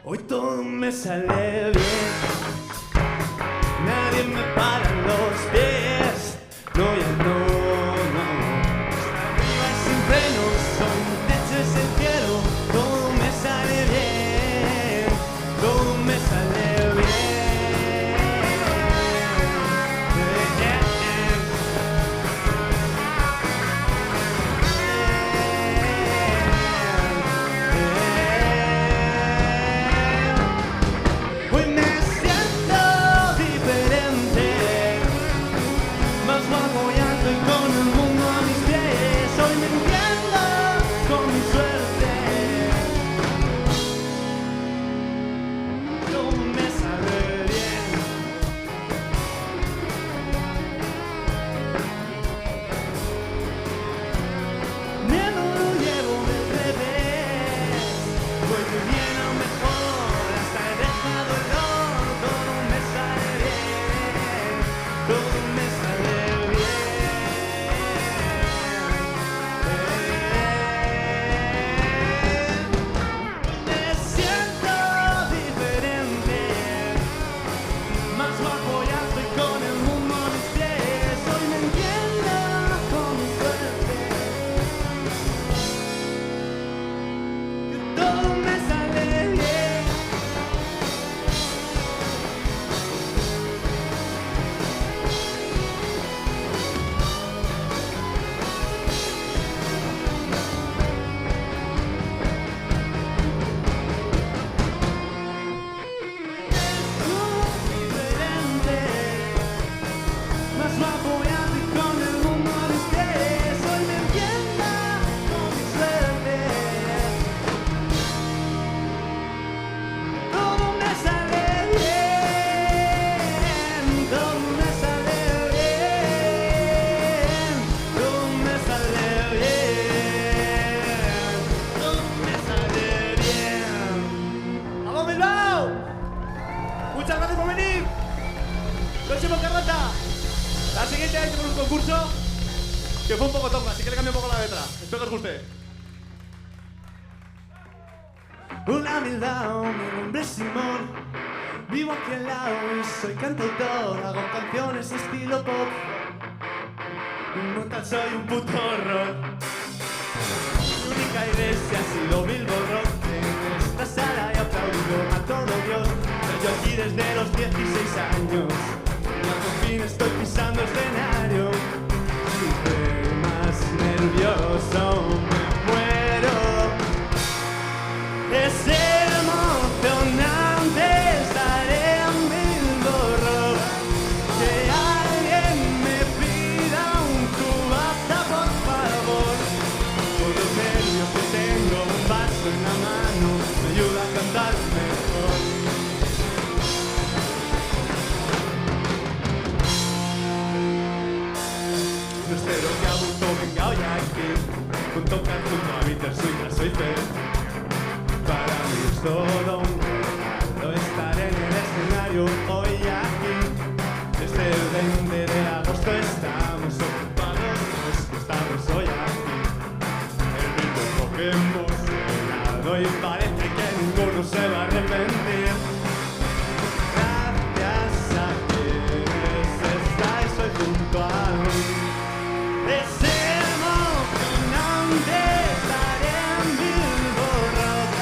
Hoy todo me sale bien, nadie me para los pies. No, ya no, no. Arriba sin frenos, soy un techo es el cielo. Todo me sale bien, todo me sale bien. Hoy me siento diferente, más guapo y alto y con el mundo a mis pies. Hoy me entiendo con mi suerte, todo me sale bien. Miedo lo llevo del revés, voy de bien a mejor, hasta he dejado el oro. Todo me sale bien, todo me sale bien. Me siento diferente, más guapo y alto y con el mundo a mis pies. Hoy me entiendo con mi suerte, que todo me sale bien. Diferente, más guapo y alto y con el mundo a mis pies. Hoy me entiendo con mi suerte, todo me sale bien, todo me sale bien, todo me sale bien, todo me sale bien. ¡Vamos, Bilbao! Muchas gracias por venir. Próximo Carrota. La siguiente vez tenemos un concurso que fue un poco tongo, así que le cambio un poco la letra. Espero que os guste. Hola, Bilbao, mi nombre es Simón. Vivo aquí al lado y soy cantautor. Hago canciones estilo pop y no tan soy un puto rock. Mi única iglesia ha sido Bilbo Rock. En esta sala he aplaudido a todo Dios. Yo aquí desde los 16 años. Ya por fin estoy pisando el escenario. Siempre más nervioso me muero. Es emocionante estar en Bilbo Rock. Que alguien me pida un cubata, por favor. Por los nervios que tengo, un vaso en la mano me ayuda a cantar mejor. No espero que a gusto venga hoy aquí, con tocar junto a mi tercera soy feliz. Para mí es todo un regalo estar en el escenario hoy aquí. Desde el 20 de agosto estamos ocupados, los que estamos hoy aquí. El ritmo que hemos llenado y parece que ninguno se va a arrepentir. Gracias a quienes estáis hoy junto a mí. Es emocionante estar en Bilbo Rock.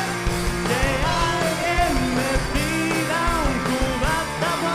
Que alguien me pida un cubata, por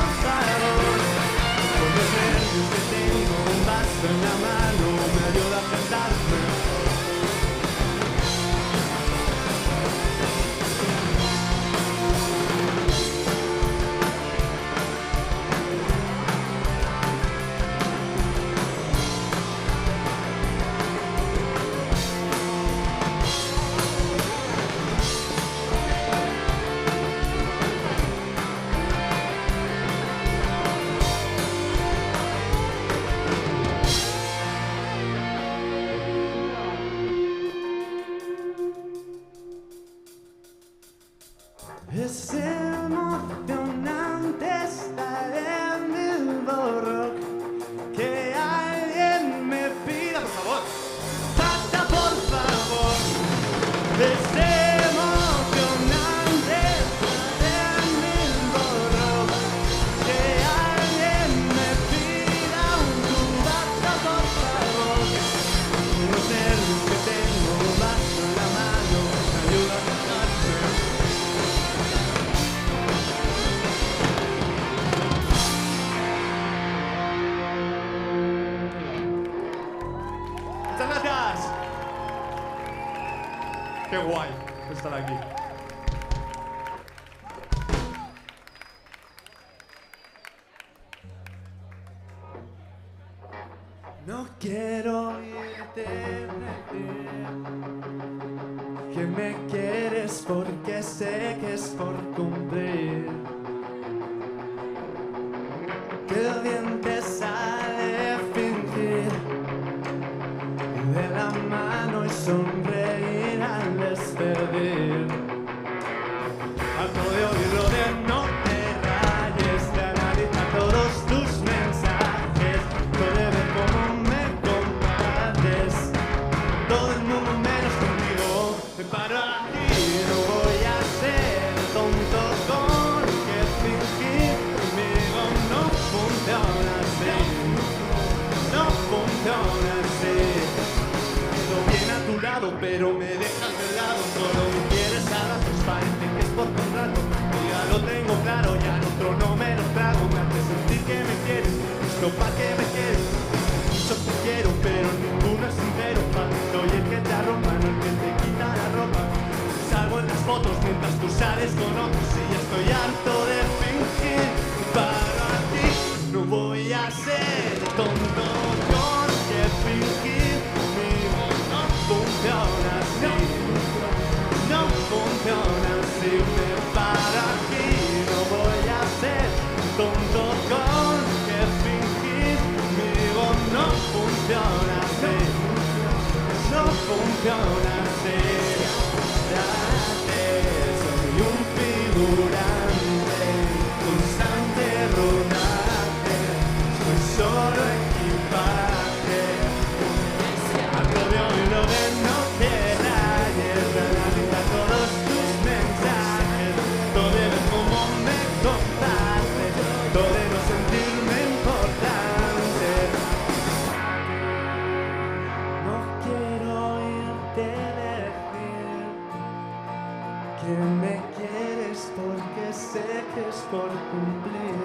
Qué guay estar aquí. No quiero oírte decir que me quieres porque sé que es por cumplir. Qué bien te sale fingir de la mano y sonreír al despedir. Harto de oírlo de no te rayes, de analizar todos tus mensajes, de ver cómo me compartes. Todo el mundo menos contigo. Me paro aquí, no voy a ser tonto con que fingir. Conmigo no funciona así, no funciona así. Estoy bien a tu lado, pero me dejas de lado. Solo me quieres a ratos, parece que es por contrato. Y ya lo tengo claro, ya el otro no me lo trago. Me hace sentir que me quieres, esto pa' que me quieres. Mucho te quiero, pero ninguno es sincero. Soy el que te arropa, no el que te quita la ropa. Salgo en las fotos mientras tú sales con otros. Y ya estoy harto de fingir. Para ti no voy a ser tonto con que fingir. Conmigo no funciona así, no funciona así. Me para aquí, no voy a ser tonto con que fingir. Conmigo no funciona así, no funciona así. Soy un figurante, constante rodaje, soy solo equipaje. Harto de oírlo de no te rayes, de analizar todos tus mensajes, todo de ver cómo me compartes, todo de no sentirme importante. No quiero oírte decir que me quieres porque sé que es por cumplir.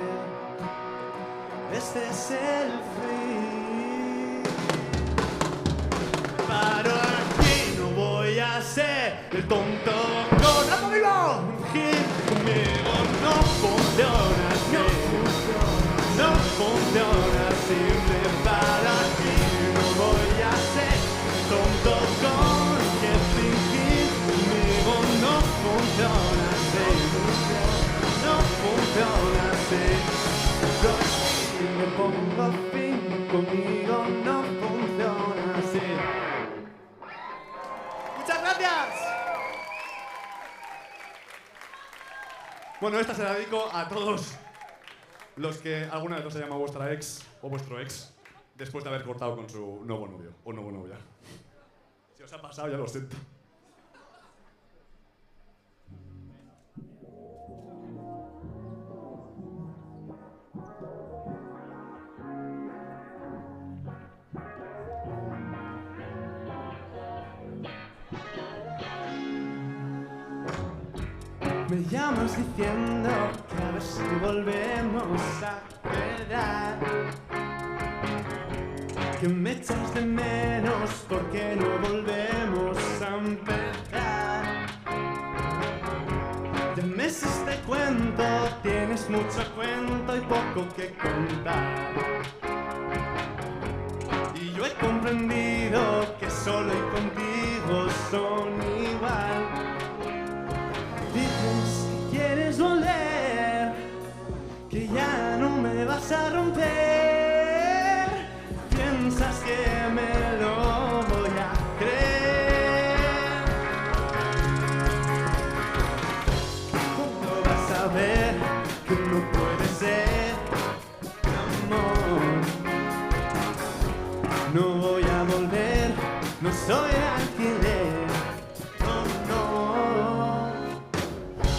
Este es el fin. Paro aquí, no voy a ser el tonto con la conmigo. Conmigo no funciona así, no funciona así. Me paro aquí, no voy a ser el tonto con que fingir. Conmigo no funciona así, no funciona así. Si me pongo fin, conmigo no funciona así. ¡Muchas gracias! Bueno, esta se la dedico a todos los que alguna vez os ha llamado vuestra ex o vuestro ex después de haber cortado con su nuevo novio o nueva novia. Si os ha pasado, ya lo siento. Me llamas diciendo que a ver si volvemos a quedar, que me echas de menos porque no volvemos a empezar. De meses te cuento, tienes mucho cuento y poco que contar. Y yo he comprendido que solo y contigo son igual. Dices que quieres volver, que ya no me vas a romper. Piensas que me lo voy a creer. ¿Cuándo vas a ver que no puede ser, amor? No voy a volver, no soy alquiler.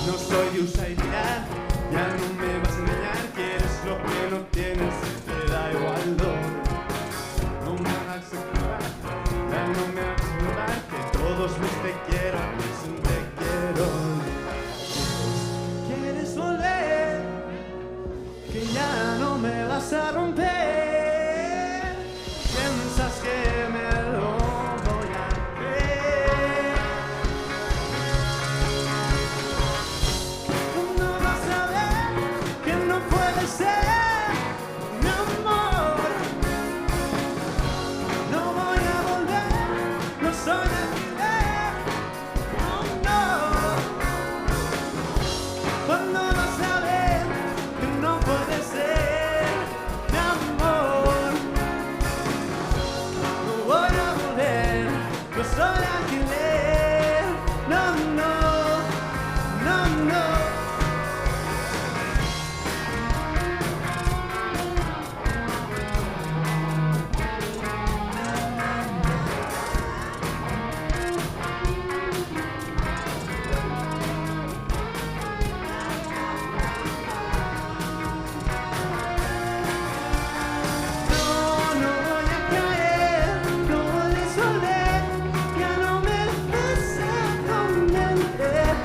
No soy de usar y tirar, ya no me vas a engañar. Quieres lo que no tienes, te da igual no me hagas explorar, ya no me hagas dudar. Que todos mis te quiero, es un te quiero. Quieres volver, que ya no me vas a romper. Piensas que me lo voy a creer. puede ser, mi amor. No voy a volver, no soy de alquiler, oh no. Cuando vas a ver que no puede ser, mi amor. No voy a volver, no soy de alquiler, no, no, no, no. No voy a caer, no voy a resolver, ya no me vas a convencer.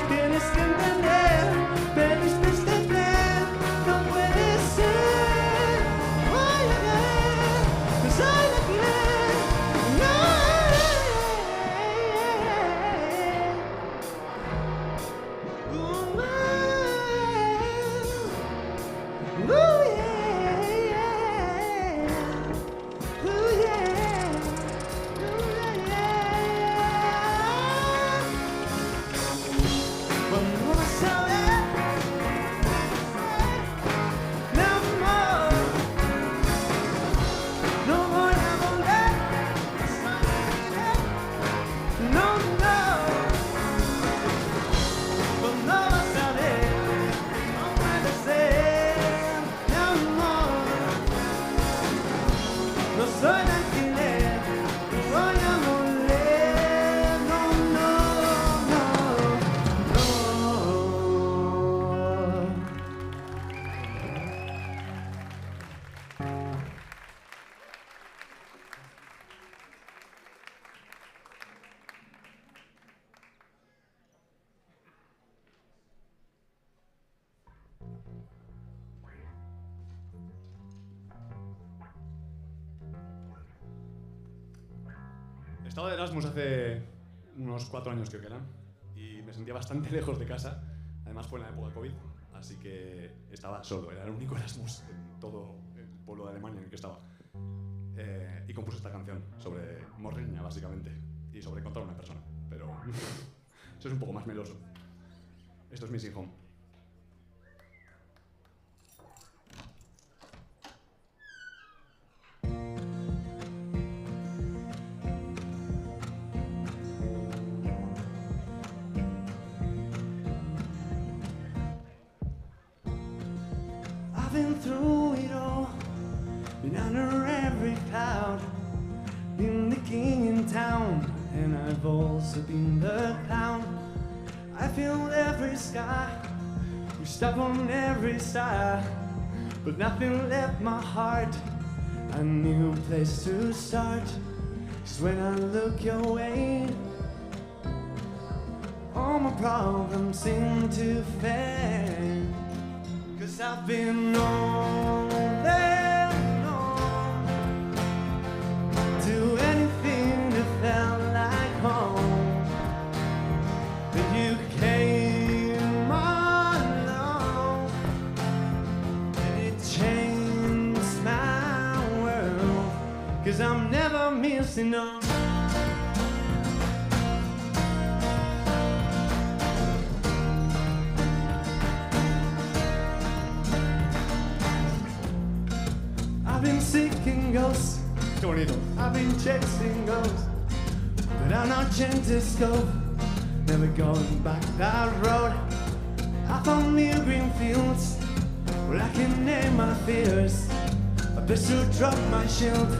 Tienes que entender, perdiste este tren, no puede ser. Voy a caer, no soy de alquiler, no. Ooh, yeah. Ooh, yeah. Cuando vas a ver, mi amor, no voy a volver, no, no. Cuando vas a ver, no puede ser, mi amor. No soy de alquiler, no voy a volver, no, no, no, no. Estaba de Erasmus hace unos 4 años creo que eran y me sentía bastante lejos de casa, además fue en la época COVID, así que estaba solo, era el único Erasmus en todo el pueblo de Alemania en el que estaba. Y compuse esta canción sobre morriña básicamente y sobre encontrar una persona, pero eso es un poco más meloso. Esto es Missing Home. I've been through it all, been under every cloud, been the king in town, and I've also been the clown. I filled every sky, we stopped on every side, but nothing left my heart, a new place to start. 'Cause when I look your way, all my problems seem to fade. 'Cause I've been on and on to anything that felt like home. But you came along and it changed my world. 'Cause I'm never missing on. I've been seeking ghosts, qué bonito. I've been chasing ghosts, but I'm not Gentiscope, never going back that road. I found new green fields where I can name my fears. I best to drop my shield,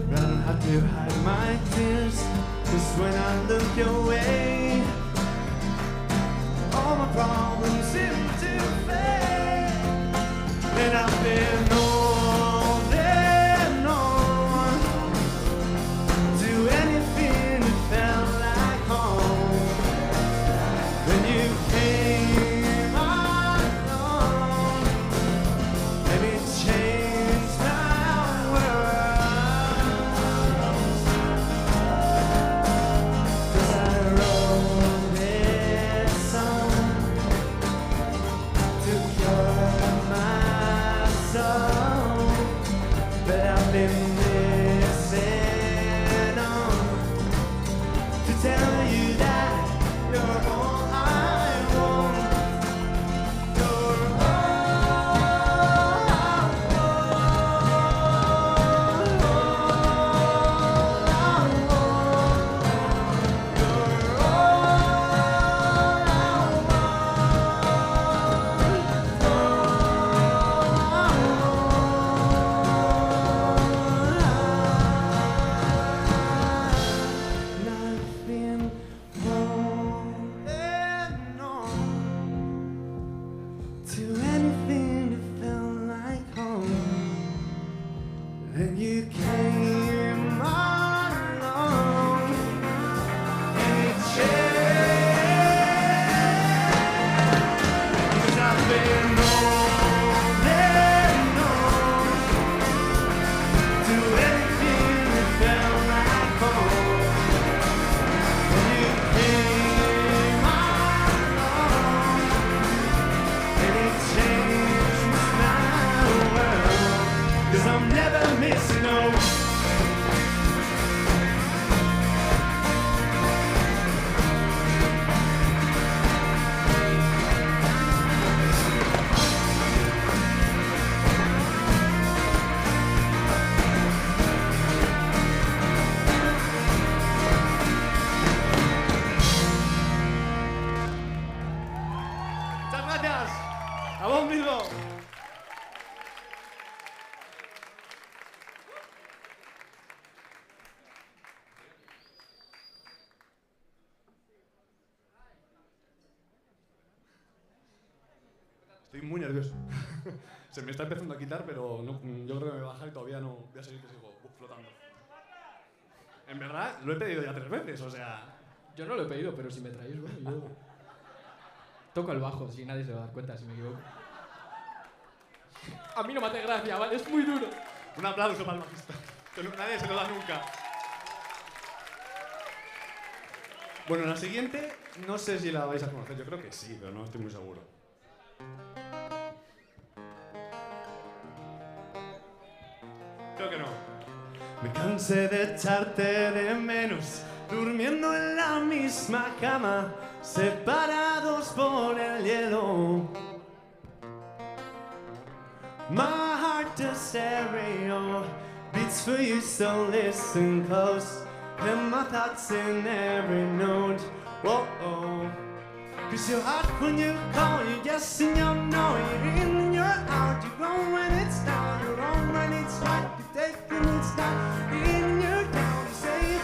but I don't have to hide my tears. 'Cause when I look your way, all my problems seem to fade. And I've been on and on to anything that felt like home. When you came along, maybe it changed my world. 'Cause I wrote this song to cure my been missing on to tell you that you're all I want. You're nothing holding on to anything that felt like home. Then you came along and it changed. 'Cause I've been holding on to anything that felt like home. Then you came along and it changed my world. 'Cause I'm never missing home. Muchas gracias. ¡Vamos, Bilbo! Estoy muy nervioso. Se me está empezando a quitar, pero no, yo creo que me va a bajar y todavía no voy a seguir que sigo flotando. En verdad, lo he pedido ya 3 veces, o sea... Yo no lo he pedido, pero si me traéis, bueno, yo toco el bajo, si nadie se va a dar cuenta si me equivoco. A mí no me hace gracia, ¿vale? Es muy duro. Un aplauso para el bajista, que nadie se lo da nunca. Bueno, la siguiente, no sé si la vais a conocer, yo creo que sí, pero no estoy muy seguro. Creo que no. Me cansé de echarte de menos, durmiendo en la misma cama, separados por el hielo. My heart a stereo beats for you, so listen close. And my thoughts in every note. Whoa, oh. 'Cause you're hot when you call, you yes and you know. You're in and you're out, you're wrong when it's down, you're wrong when it's right, you're taking it's not. In and you're down, you say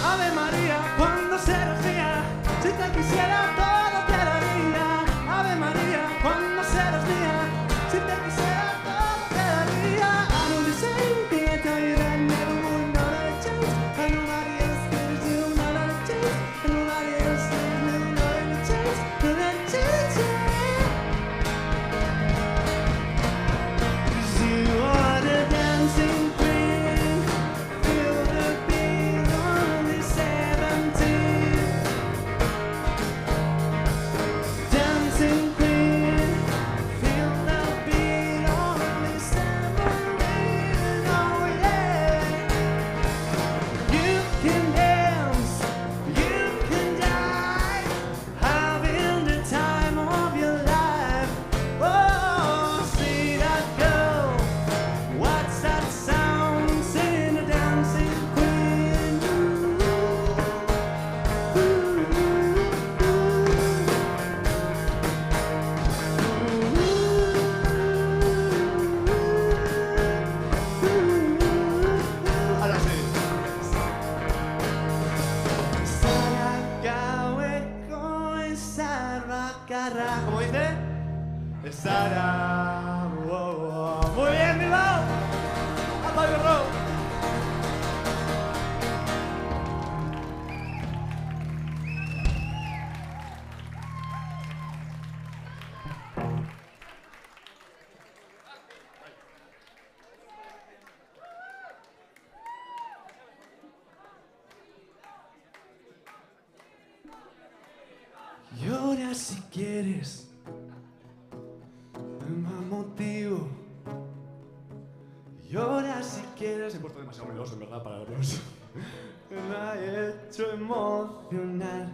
Ave María, cuando serás mía, si te quisiera todo te daría. Ave María, cuando serás mía, si te quisiera todo te daría. I know the same thing, I tell you that never would know that it changed. And nobody else cares, you know that it changed. And nobody else cares, you know that it changed. Know that it changed, yeah. 'Cause you are the dancing queen, feel the beat on the 17th. Dancing queen, feel the beat on the 17th. Oh yeah. You can dance, you can die, having the time of your life. Oh, see that girl, what's that sound? Sing a dancing queen. Ahora sí. ¿Cómo dice? Estará. Muy bien, Bilbao. ¡Hasta luego! Llora si quieres, no hay más motivo. Llora quieres. He puesto demasiado meloso, en verdad, para verlos. Me ha hecho emocionar.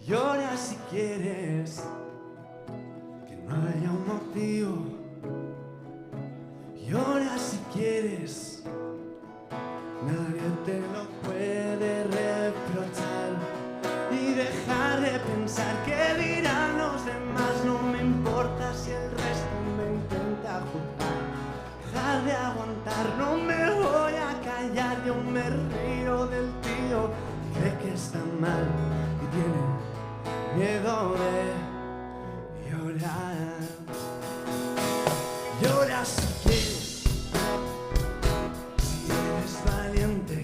Llora si quieres. Que no haya un motivo. Llora si quieres. Nadie te lo puede reprochar. Y dejar de pensar que dirán los demás. No me importa si el resto me intenta juzgar. Dejar de aguantar, no me voy a callar. Yo me río del tío que cree que está mal y tiene miedo de llorar. Llora si quieres, si eres valiente.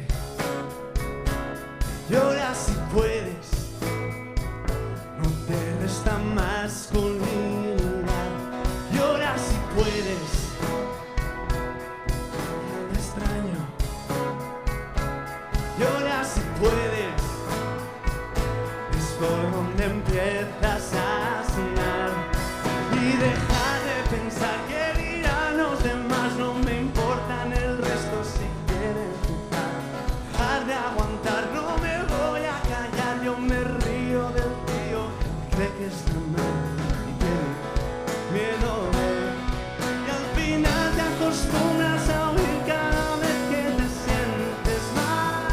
Llora si puedes, no te resta masculinidad. Llora si puedes. Llora si puedes, es por donde empiezas a sonar. Y dejar de pensar que dirán los demás. No me importan el resto si quieren juzgar. Dejar de aguantar, no me voy a callar. Yo me río del tío que cree que está mal y tiene miedo de. Y al final te acostumbras a oír cada vez que te sientes mal.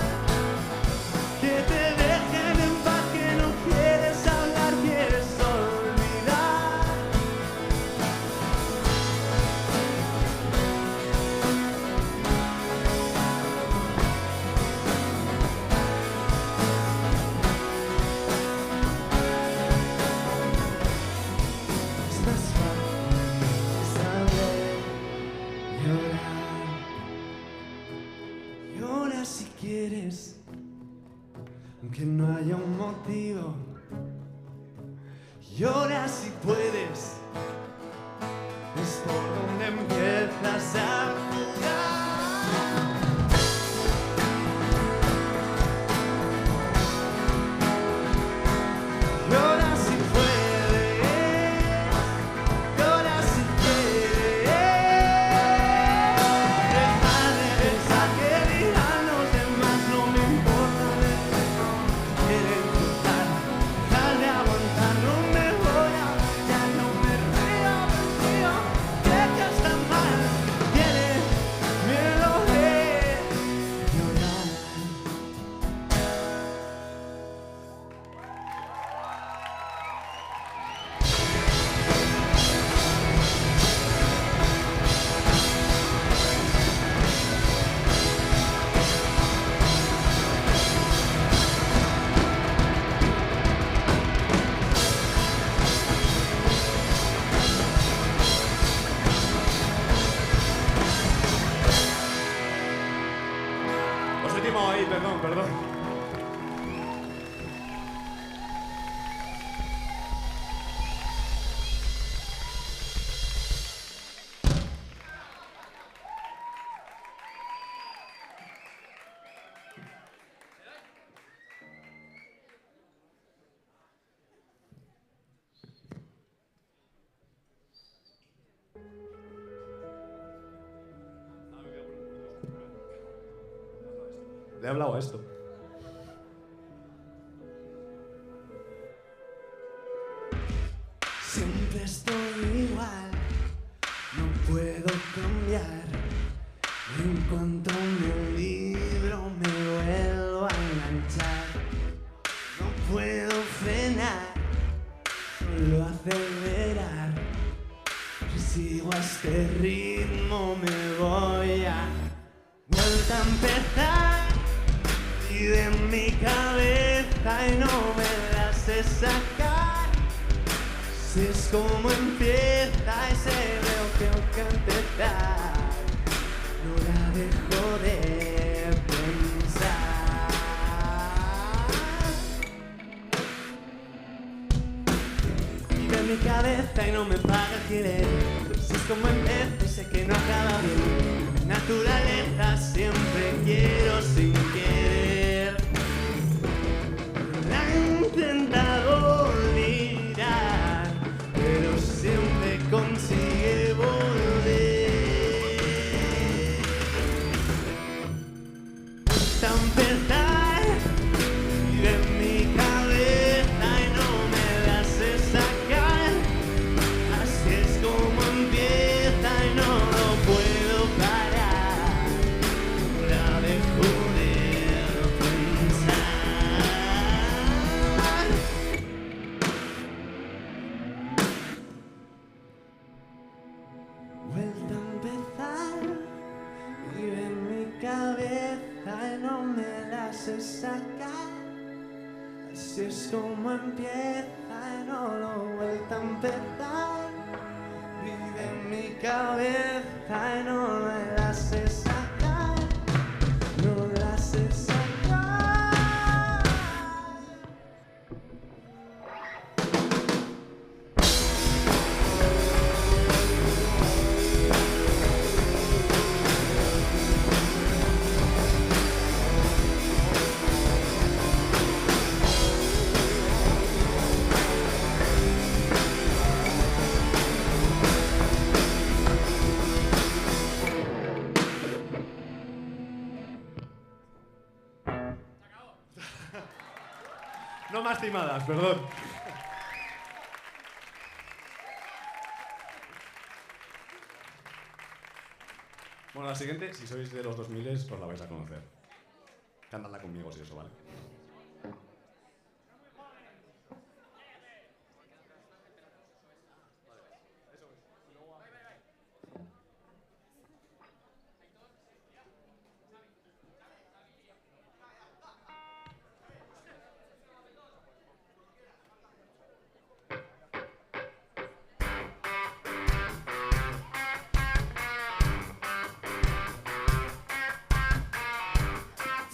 Que te dejen en paz, que no quieres hablar, quieres olvidar. Es más fácil saber llorar. Llora si quieres, aunque no haya un motivo. Llora si puedes, es por donde empiezas a jugar. Llora si puedes, llora si quieres. Deja de pensar que dirán los demás. No me importa de qué quieren juzgar. Dejar de aguantar, no me voy a. Ya no me río del tío que está mal. Tiene miedo de llorar. Os he timado ahí, perdón. Le he hablado a esto. Siempre estoy igual, no puedo cambiar. En cuanto me libro me vuelvo a enganchar. No puedo frenar, solo acelerar. Si sigo a este ritmo me voy a vuelta a empezar. Y de mi cabeza y no me la sé sacar. Si es como empieza y sé lo que tengo que empezar. No la dejo de pensar. Y de mi cabeza y no me paga alquiler. Si es como empieza y sé que no acaba bien. Mi naturaleza siempre quiero sin querer. La he intentado olvidar, pero siempre consigue volver. hace sacar. Así es como empieza y no lo he vuelto a empezar. Vive en mi cabeza y no la hace sacar. No la hace sacar. No más timadas, perdón. Bueno, la siguiente, si sois de los 2000, os la vais a conocer. Cantadla conmigo si eso vale.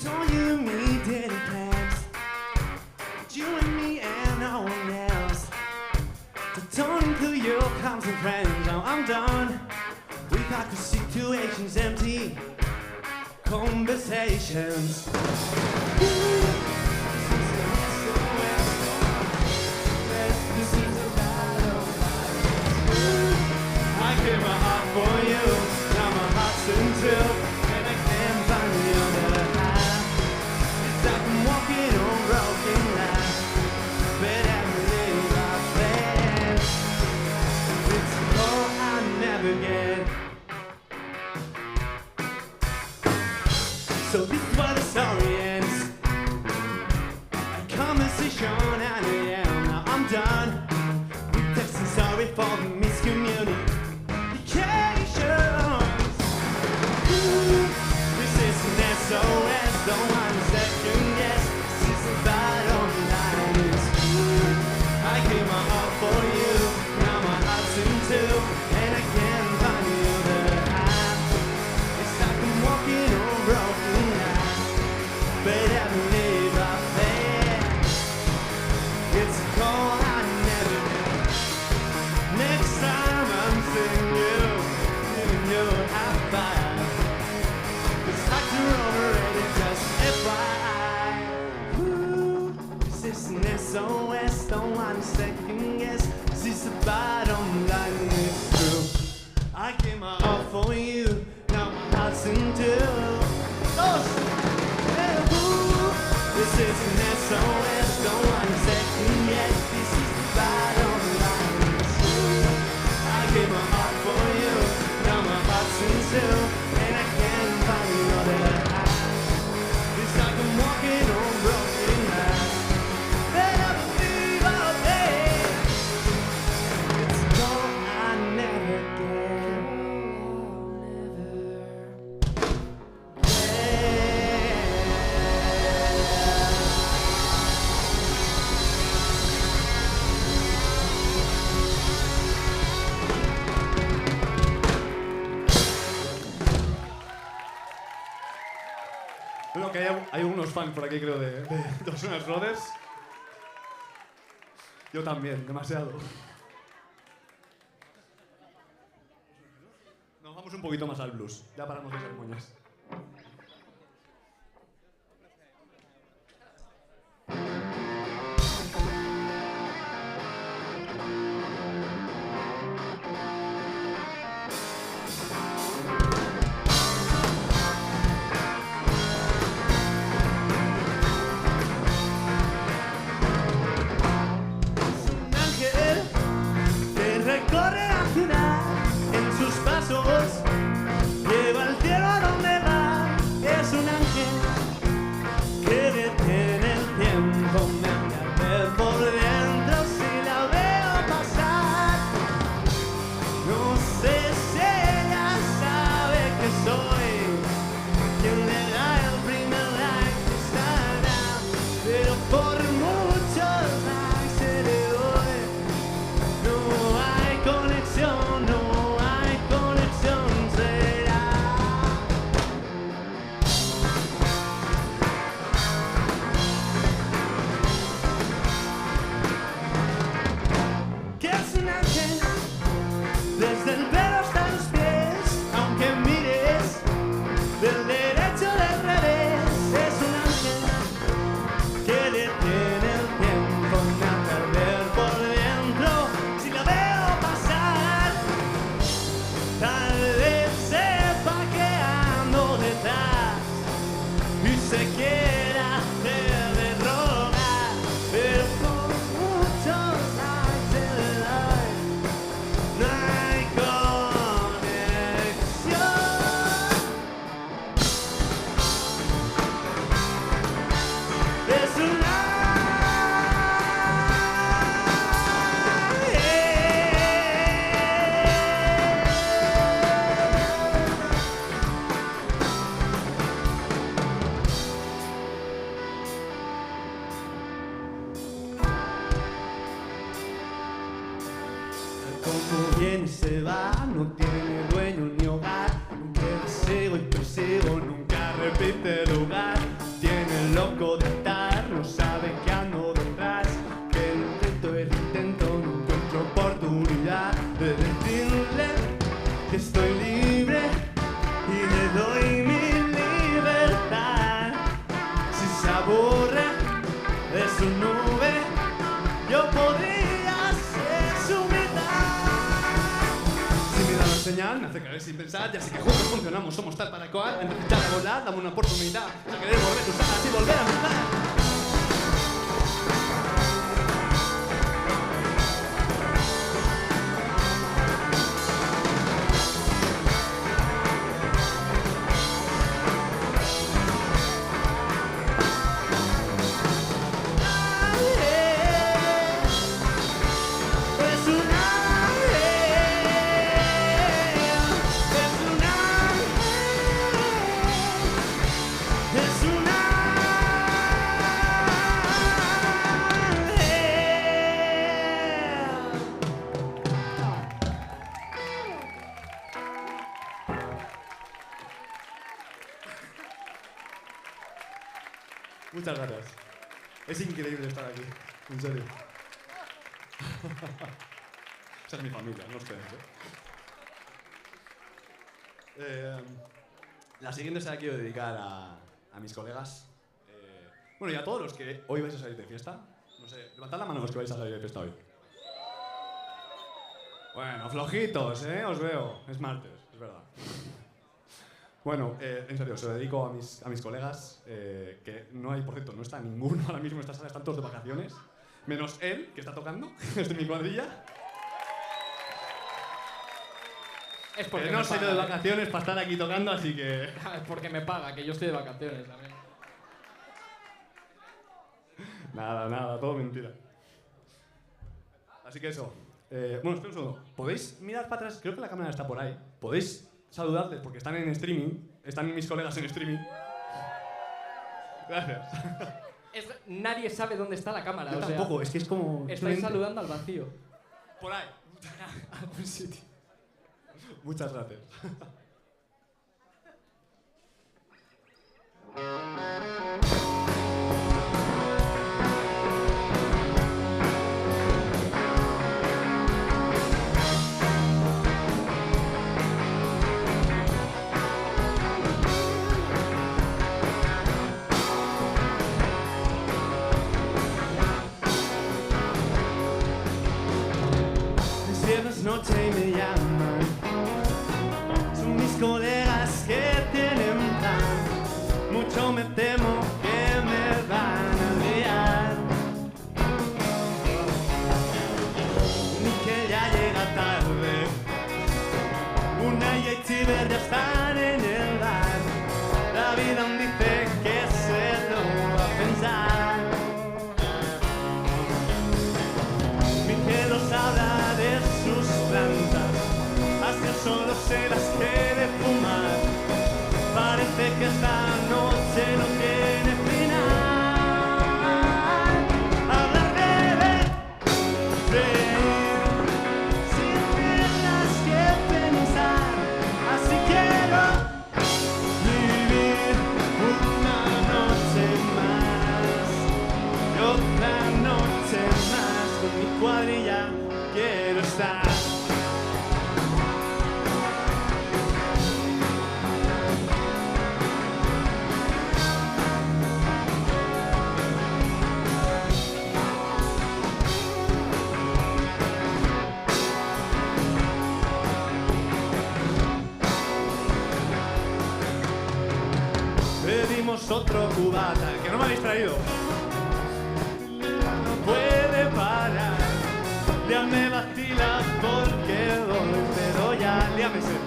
Told you me didn't plans, you and me and no one else. Don't include your constant friends. Now I'm done with awkward situations, empty conversations. I gave my heart for you, now my heart's in two, and I can't find the other half. It's like I'm walking on broken glass, but every little I play, it's all I never get. So this is where the story ends. A conversation and I am. Now I'm done with texting sorry for the miscommunications. This is an SOS, don't want a second guess. This is a battle line. It's true. I gave my heart for you, now my heart's in two, and I can't find the other half. It's like I'm walking on broken glass, but I believe I fail. It's a call I never get. Next time I'm seeing you, giving you a high five. It's like you're already just FYI. Ooh, this is an SOS, don't want a second guess. This is the bottom line, it's true. I gave my all for you, now my heart's in two. This is an SOS, don't want a second guess. This is the bottom line, it's true. I gave my heart for you, now my heart's in two, and I can't find the other half. It's like I'm walking on broken glass, but I believe I'll pay. It's a call I never get. Bueno, que hay unos fans por aquí, creo, de Dos Jonas Brothers. Yo también, demasiado. Nos vamos un poquito más al blues. Ya paramos de ser moñas. Un ángel que recorre la ciudad en sus pasos, lleva el cielo a donde va. estoy libre y le doy mi libertad. Si se aburre de su nube, yo podría ser su mitad. Si me da una señal, me acercaré sin pensar. Ya sé que juntos funcionamos, somos tal para cual. Antes de echar a volar, dame una oportunidad a querer volver tus alas y volver a empezar. Muchas gracias. Es increíble estar aquí, en serio. Esa es mi familia, no ustedes, La siguiente se la quiero dedicar a mis colegas. Bueno, y a todos los que hoy vais a salir de fiesta. No sé, levantad la mano los que vais a salir de fiesta hoy. Bueno, flojitos, os veo. Es martes, es verdad. Bueno, en serio, se lo dedico a mis colegas, que no hay, por cierto, no está ninguno ahora mismo en esta sala, están todos de vacaciones, menos él, que está tocando, es de mi cuadrilla. Es porque no me se ha paga, ido de vacaciones para estar aquí tocando, así que... Es porque me paga, que yo estoy de vacaciones también. Nada, todo mentira. Así que eso. Bueno, espera un segundo. ¿Podéis mirar para atrás? Creo que la cámara está por ahí. ¿Podéis saludarles porque están en streaming? Están mis colegas en streaming. Gracias. Nadie sabe dónde está la cámara. Yo o tampoco, sea, es que es como... estáis saludando al vacío. Por ahí. Algún sitio. Muchas gracias. Es noche y me llaman. Son mis colegas que tienen plan. Mucho me temo que me van a liar. Ni que ya llega tarde. Una y Chiver ya están en el bar. La vida aún dice que se lo va a pensar. Miquelos habla de sus plantas, hasta solo se las quiere fumar. Parece que esta noche no tiene final. Hablar de reír, sin mierdas que pensar. Así quiero vivir una noche más y otra noche más con mi cuadrilla. Quiero estar. Pedimos otro cubata, que no me habéis traído. No puede parar. Líame vacila porque doy, pero ya líamese.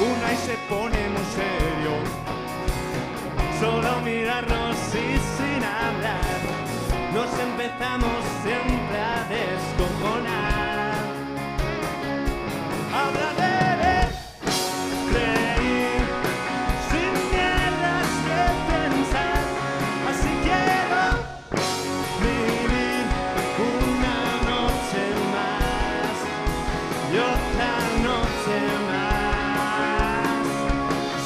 Una y se pone muy serio, solo mirarnos y sin hablar, nos empezamos siempre a descojonar. Habla de reír, sin mierdas que pensar, así quiero vivir una noche más y otra noche más.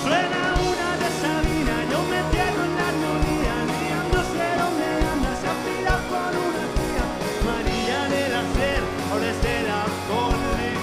Suena una de Sabina, yo me pierdo en la armonía, ni no sé dónde anda, se afila por una tía. María del Acer, ahora es de la Poli.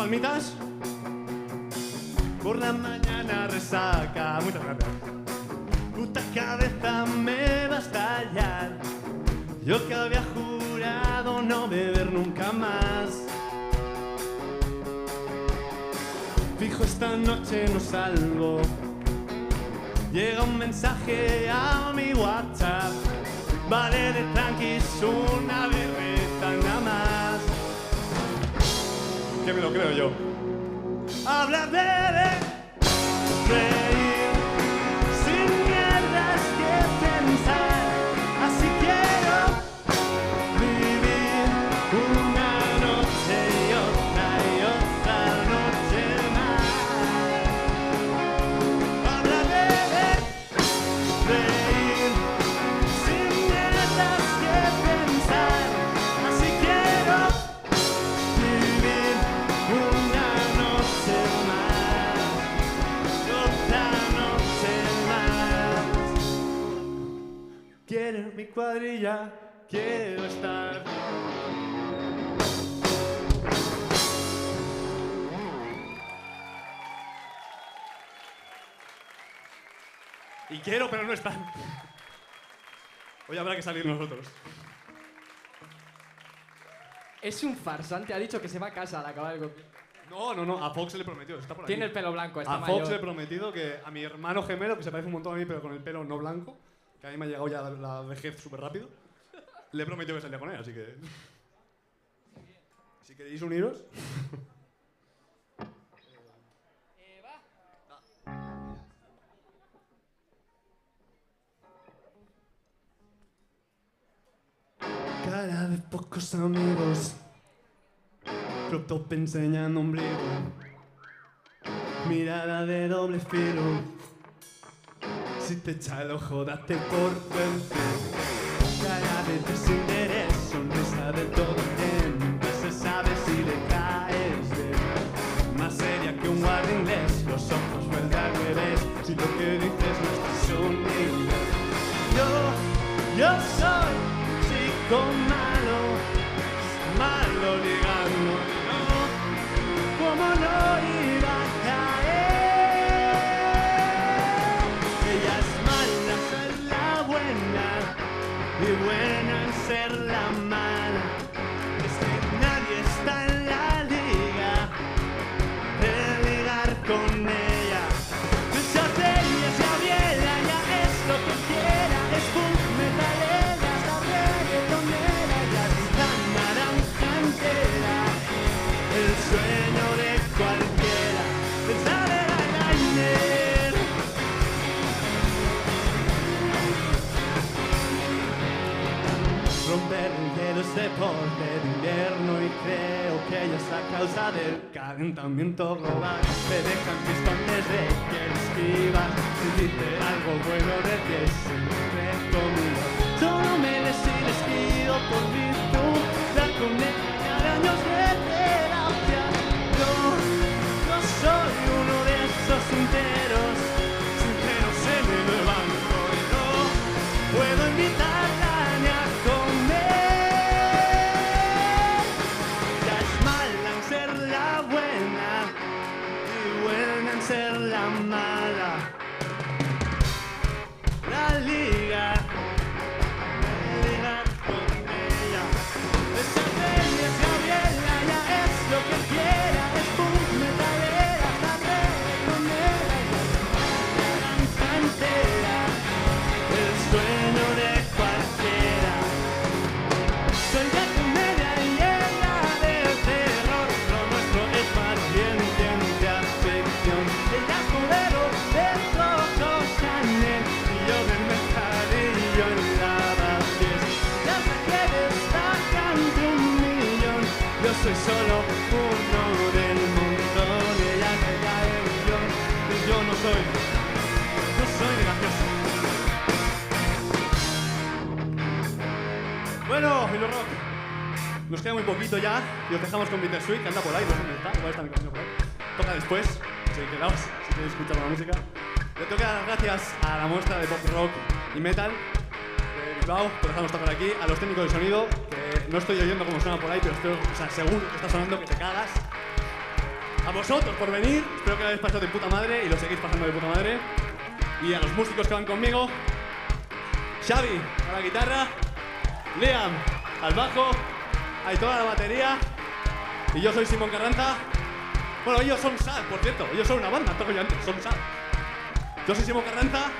palmitas. Por la mañana resaca. Muchas gracias. Puta cabeza me va a estallar. Yo que había jurado no beber nunca más. Fijo, esta noche no salgo. Llega un mensaje a mi WhatsApp. Vale de tranquis, una birrita nada más. Que me lo creo yo. Hablar de reír sin mierdas que pensar. Así quiero vivir una noche y otra noche más. Hablar de reír sin mierdas que pensar. Así quiero vivir una noche más y otra noche más. Quiero mi cuadrilla, quiero estar. Y quiero, pero no están. Hoy habrá que salir nosotros. Es un farsante, ha dicho que se va a casa al acabar el concierto. No, a Fox le prometió, está por aquí. Tiene el pelo blanco, está A mayor. Fox le he prometido que a mi hermano gemelo, que se parece un montón a mí, pero con el pelo no blanco, que a mí me ha llegado ya la vejez súper rápido, le he prometido que salía con él, así que... Si queréis uniros... Cara de pocos amigos, crop top enseñando ombligo, mirada de doble filo. Si te echa el ojo, date por vencido. Cara de desinterés, sonrisa de todo bien. Nunca se sabe si le caes bien. Más seria que un guardia inglés, los ojos vuelven al revés. Si lo que dices no está sonido. Yo soy chico malo, malo ligando, no, como no iba a caer. Ella es mala en ser la buena y buena en ser la mala. Es que nadie está en la liga de ligar con ella. Esa serie es Gabriela, ya es lo que quiera, es punk metalera, la reggaetonera, ya está naranja entera. El sueño de cualquiera es la de Liner. Romper el hielo es deporte de invierno y creo que ella es la causa del calentamiento global. Me dejan pistones de que esquiva. Si dice algo bueno de que siempre conmigo. Solo me les y les pido por virtud la condena de años de terapia. No soy uno de esos sinceros en el banco y no puedo invitarla ni a comer. Ya es mala en ser la buena y buena en ser la mala. La liga con ella. Esa serie es Gabriela, ya es lo que quiera, es punk metalera, la reggaetonera, ya naranja entera, el sueño de cualquiera. Soy de comedia y ella de terror, lo nuestro es más bien ciencia ficción. Ella es modelo de Coco Chanel y yo del mercadillo en Lavapiés. Ya sé que destacan de 1.000.000, yo soy solo uno del montón. Ella me da el millón y yo no soy de gracioso. Bueno, y los rock. Nos queda muy poquito ya y os dejamos con Bitter Sweet, que anda por ahí, no sé dónde está, igual está en el camino por ahí. Toca después, así que quedaos si queréis escuchar la música. Le tengo que dar las gracias a la muestra de pop rock y metal de Bilbao, por dejarnos estar por aquí, a los técnicos de sonido, que no estoy oyendo cómo suena por ahí, pero estoy, seguro que está sonando que te cagas. A vosotros por venir, espero que lo hayáis pasado de puta madre y lo seguís pasando de puta madre. Y a los músicos que van conmigo, Xavi a la guitarra, Liam al bajo, Aitor a la batería y yo soy Simón Carranza. Bueno, ellos son Sad, por cierto, ellos son una banda, toco yo antes, son Sad. Yo soy Simón Carranza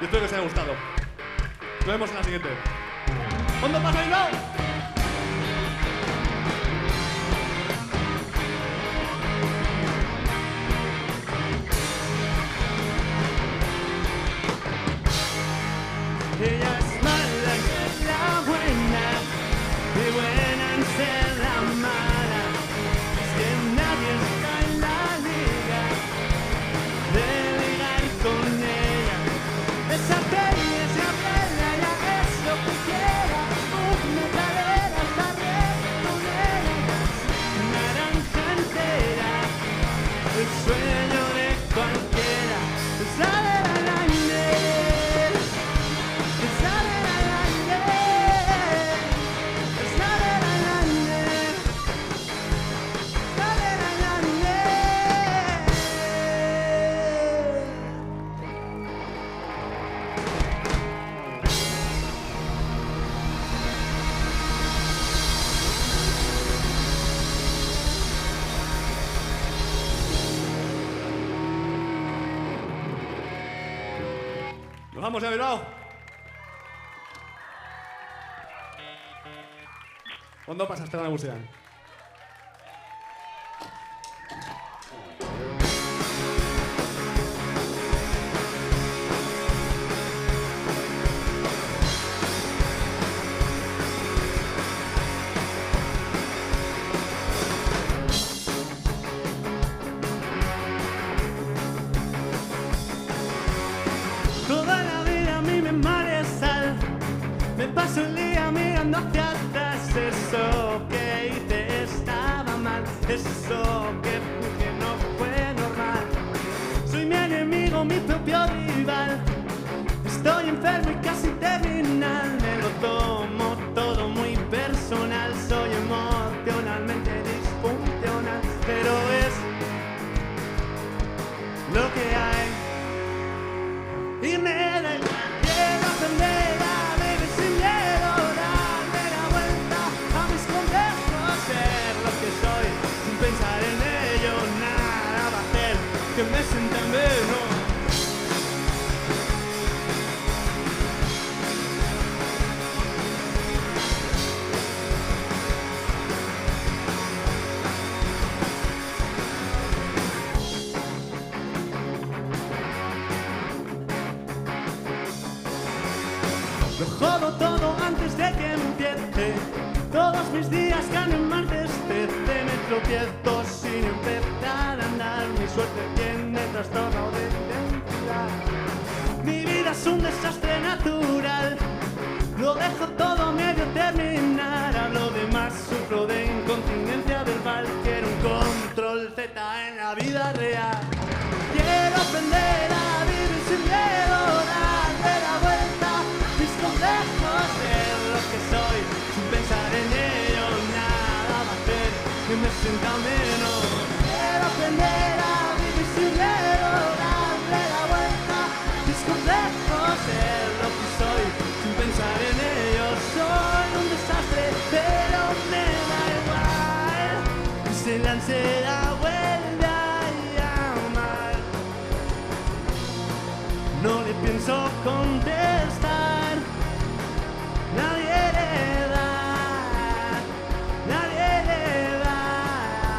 y espero que os haya gustado. Nos vemos en la siguiente. ¿Cuándo pasa Bilbao? Ella es mala que la buena, y buena en ser la mala. Es que nadie está en la liga de ligar con ella. Esa tele se apela, ya es lo que quiera. Una cadera está bien con ella. Naranja entera, el sueño de cualquiera. Sale al aire. Nos vamos a Bilbao. ¿Cuándo pasa Esteban Agustián? Toda la vida a mí me malestar. Me paso el día mirando hacia atrás. Eso que hice estaba mal. Eso que no fue normal. Soy mi enemigo, mi propio rival. Estoy enfermo y casi terminal. Me lo tomo todo muy personal. Soy emocionalmente disfuncional. Pero es lo que hay. Y me da igual, quiero aprender a vivir sin miedo, darle la vuelta a mis complejos, ser lo que soy, sin pensar en ello, nada va a hacer que me sienta menos. Lo jodo todo antes de que empiece. Todos mis días gano en martes 13. Me tropiezo sin empezar a andar. Mi suerte tiene trastorno de identidad. Mi vida es un desastre natural. Lo dejo todo a medio terminar. Hablo de más, sufro de incontinencia verbal. Quiero un control Z en la vida real. Quiero aprender a vivir sin miedo, darle la vuelta a mis complejos, ser lo que soy, sin pensar en ello, nada va a hacer que me sienta menos. Quiero aprender a vivir sin miedo, darle la vuelta a mis complejos, ser lo que soy, sin pensar en ello. Soy un desastre, pero me da igual. Y se lance la vuelta y amar. No le pienso contestar. Nadie le da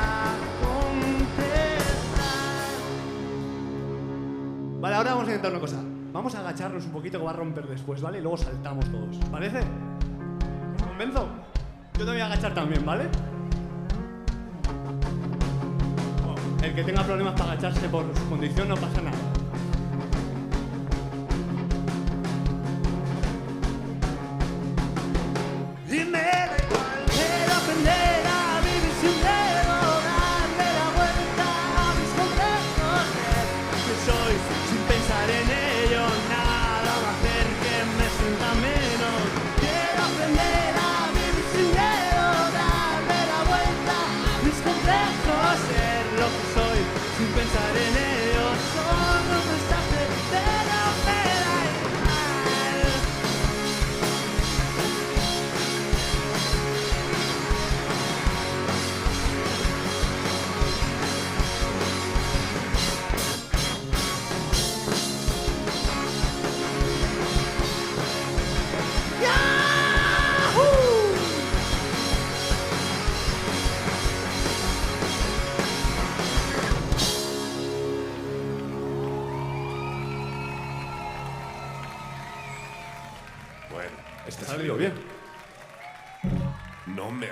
a contestar. Vale, ahora vamos a intentar una cosa. Vamos a agacharnos un poquito que va a romper después, ¿vale? Y luego saltamos todos. ¿Parece? ¿Os convenzo? Yo te voy a agachar también, ¿vale? Bueno, el que tenga problemas para agacharse por su condición no pasa nada. Y me da igual, quiero aprender a vivir sin miedo, darle la vuelta a mis complejos, ser que soy, sin pensar en ello, nada va a hacer que me sienta menos. Quiero aprender a vivir sin miedo, darle la vuelta a mis complejos, ser Este ha salido bien. No me...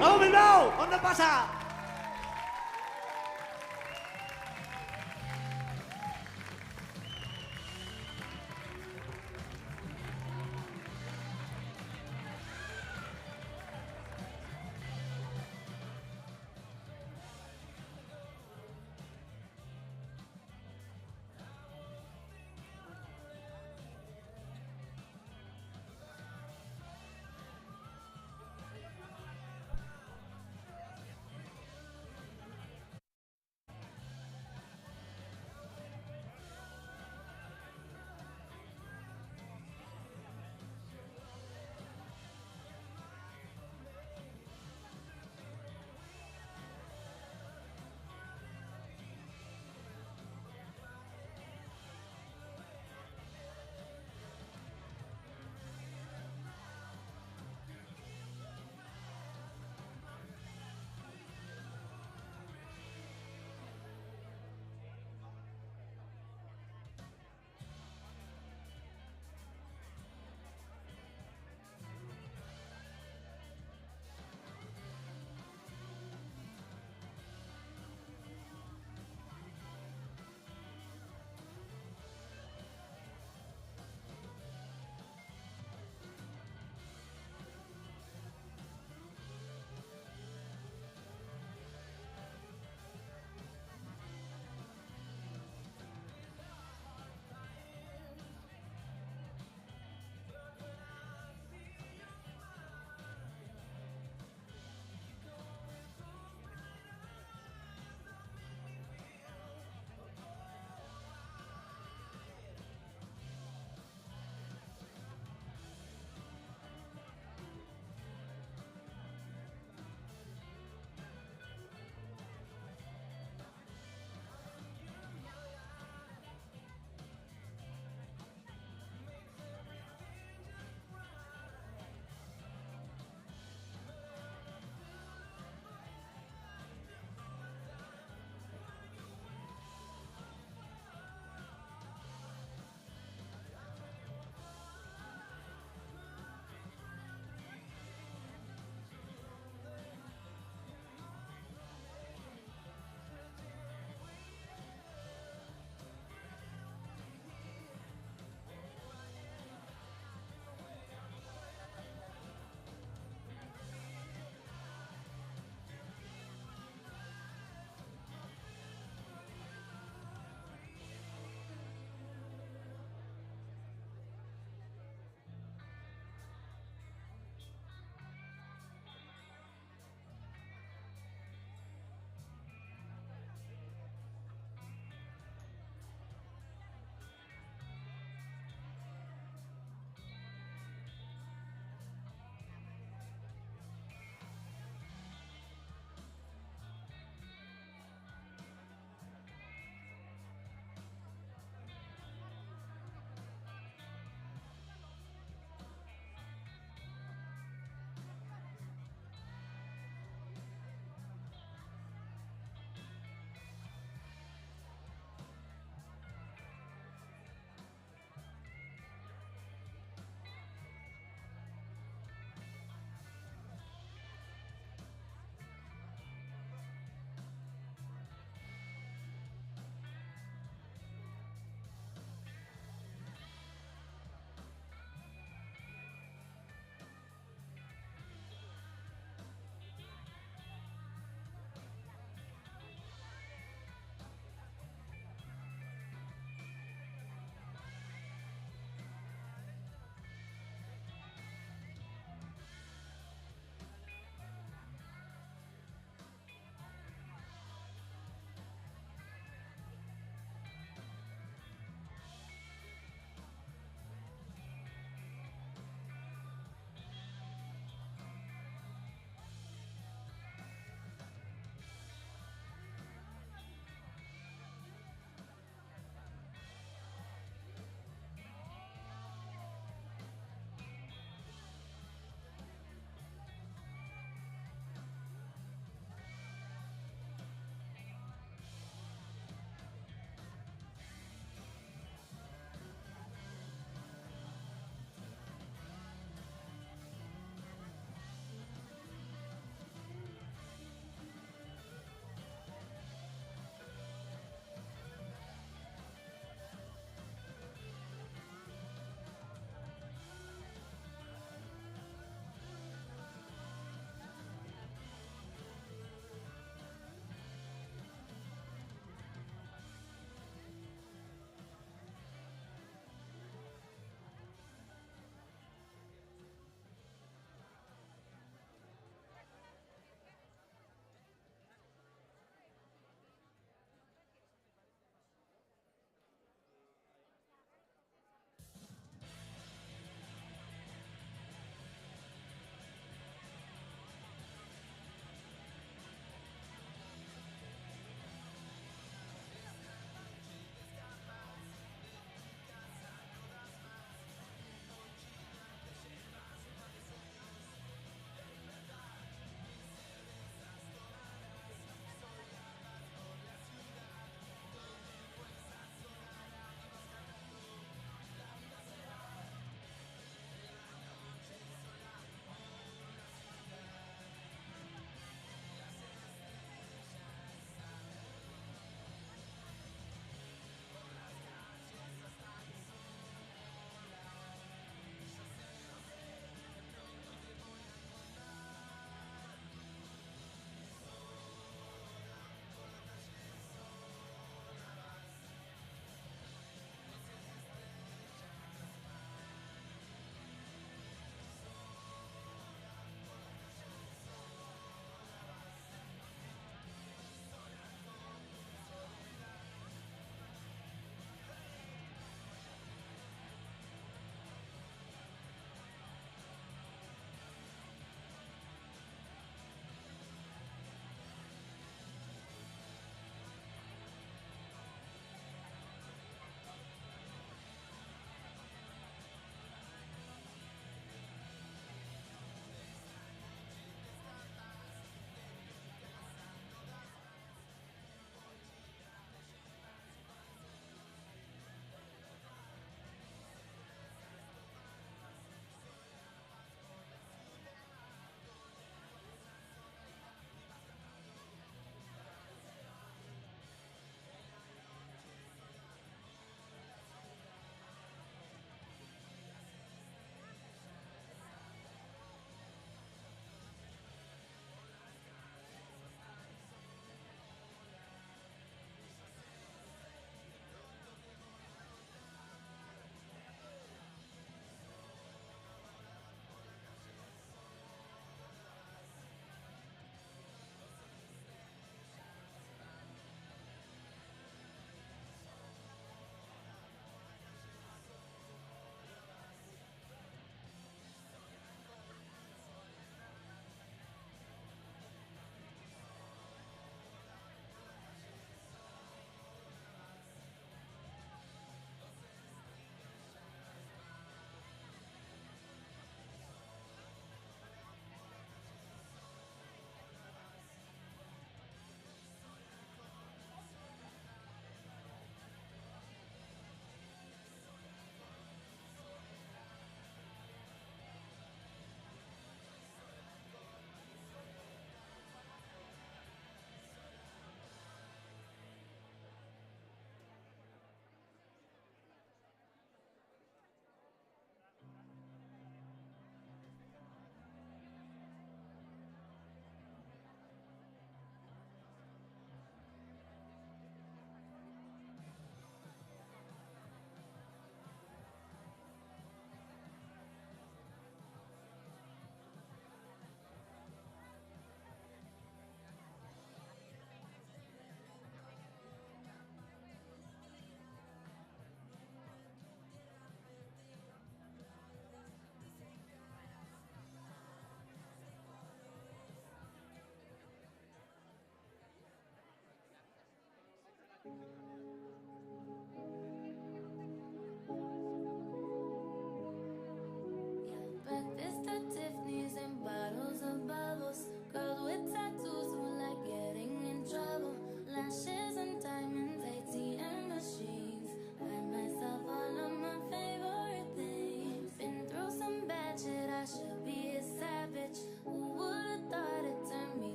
¡Vamos, Bilbao! ¿Dónde pasa?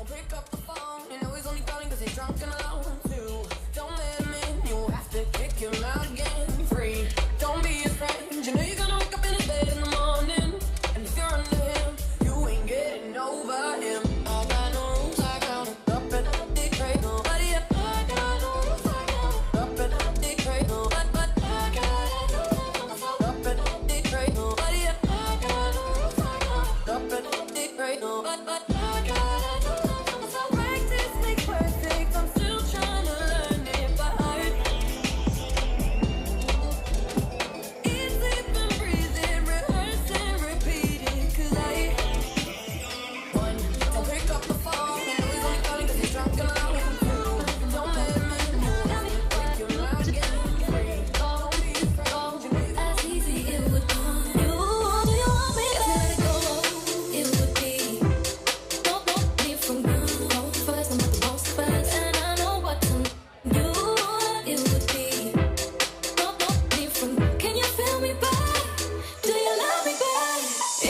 Don't pick up the phone, you know he's only calling cause he's drunk and alone too. Don't let him in, you have to kick him out again. Free, don't be his friend, you know you're gonna wake up in his bed in the morning. And if you're under him, you ain't getting over him. I got no rules, I count up and dictate nobody up. I got no rules, I count up and dictate nobody. But I got no rules, up and dictate nobody up. I got no rules, I count up and dictate nobody. But I got practice makes perfect. I'm still trying to learn it by heart. Eat, sleep, and breathe it, rehearse and repeat it. 'Cause don't pick up the phone. You know he's only calling 'cause he's drunk and alone. Don't let him in, you have to break your mind again. Free, don't be afraid. You know As easy it would be. Do you want me to let it go? It would be. Don't me from you. Both first, I'm not the most first, and I know what to do. It would be. Don't me from. Can you feel me back? Do you love me back?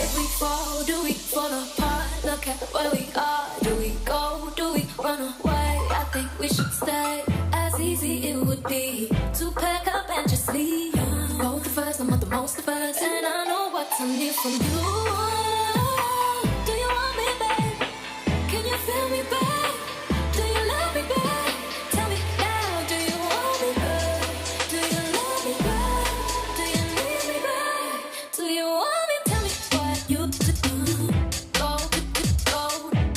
If we fall, do we fall apart? Look at where we are. Do we go? Do we run away? I think we should stay. As easy it would be to pack up and just leave. Both the first, I'm not the most first, and I know what I need from you. Do you want me back? Can you feel me back? Do you love me back? Tell me now, do you want me back? Do you love me back? Do you need me back? Do you want me? Tell me what you to do. Go,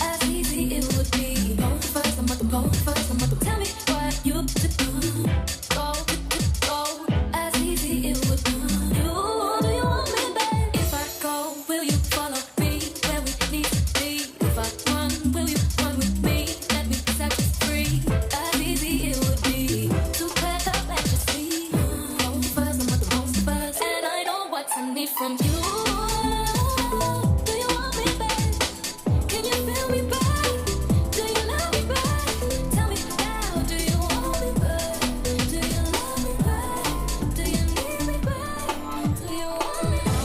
as easy it would be. Both first, I'm not the both first, I'm not the. Tell me what you to do. Go, as easy it would be. Do you want me back? If I go, will you follow me where we need to be? If I run, will you run with me? Let me set you free. As easy it would be to pack up and just leave. Both first, I'm not the most first, and I know what I need from you. Do you want me back? Can you feel me back? Do you love me back? Tell me now, do you want me back? Do you love me back? Do you need me back? Do you want me back?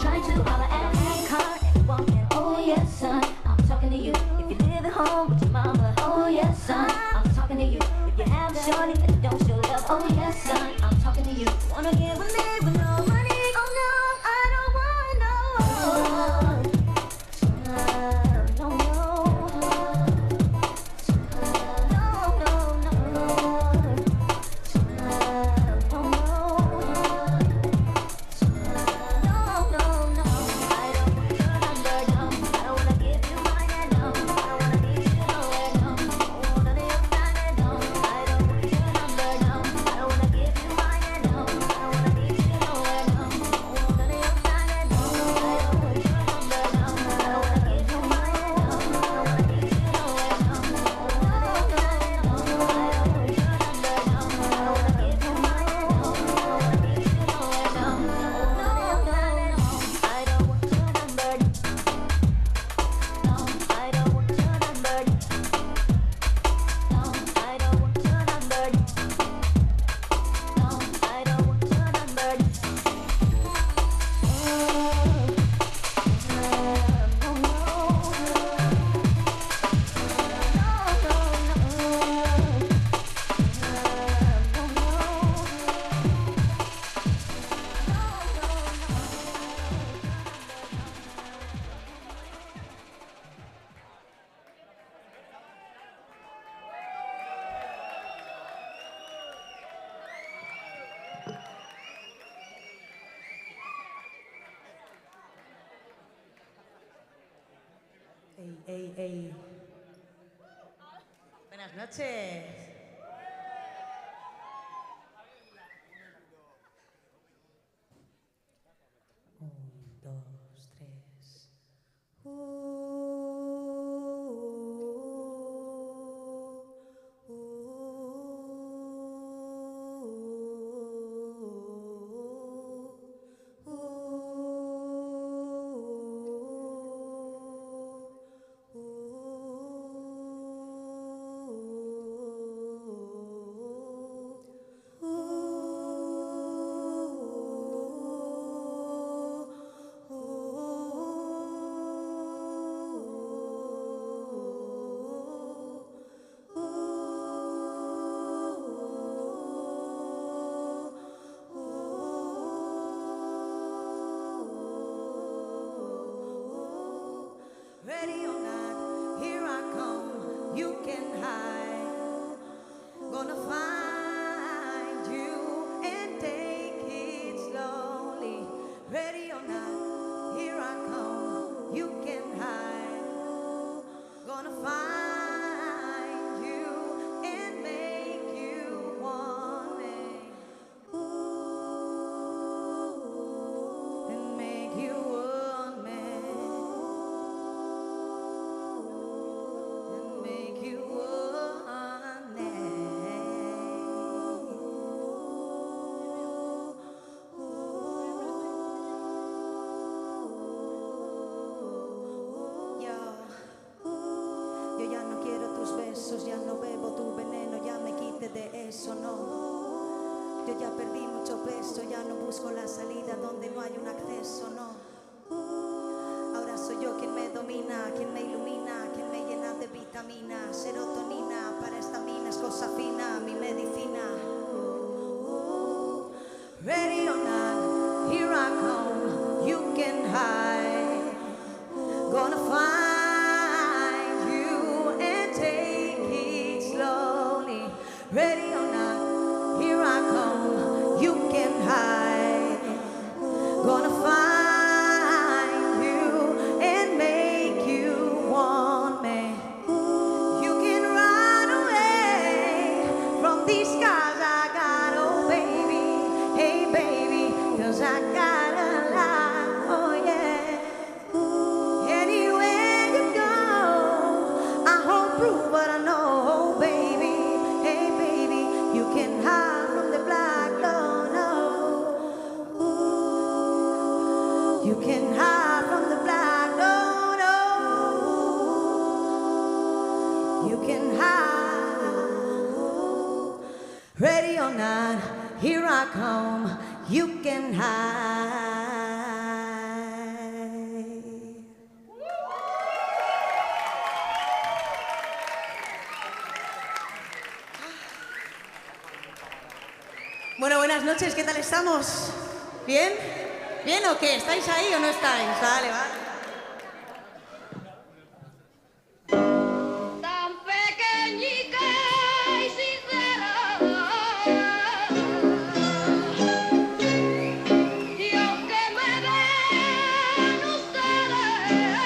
Trying to holler at my car and walking. Oh yes, son, I'm talking to you. If you live at home with your mama. Oh yes, son, I'm talking to you. If you have a shorty that don't show love. Oh yes, son, I'm talking to you. Wanna get with me with no money? Oh no, I don't want no. No, no. Give you Ey. Buenas noches. Un, dos, tres. Ready or not, here I come. You can hide. Gonna find you and take it slowly. Ready or not, here I come. You can hide. Gonna find you and make you want me. And make you want me. And make you want me. Yo ya no quiero tus besos, ya no bebo tu veneno, ya me quité de eso, no. Yo ya perdí mucho peso, ya no busco la salida donde no hay un acceso, no. Ahora soy yo quien me domina, quien me ilumina, quien me llena de vitamina, serotonina, para esta mina es cosa fina, mi medicina. Ready or not, here I come, you can hide. Gonna find you and take it slowly. Ready or not, here I come, you can hide. Gonna find you and make you want me. You can run away from these scars I got, oh baby. Hey baby, 'cause I got a lot, oh yeah. Anywhere you go, I hold proof what I know, oh baby. Hey baby, you can hide from the black, no, no. You can hide from the black, no, no. You can hide. Ready or not, here I come. You can hide. Bueno, buenas noches, ¿qué tal estamos? ¿Bien? ¿Bien o qué? ¿Estáis ahí o no estáis? Vale, vale. Tan pequeñica y sincera, y aunque me den ustedes,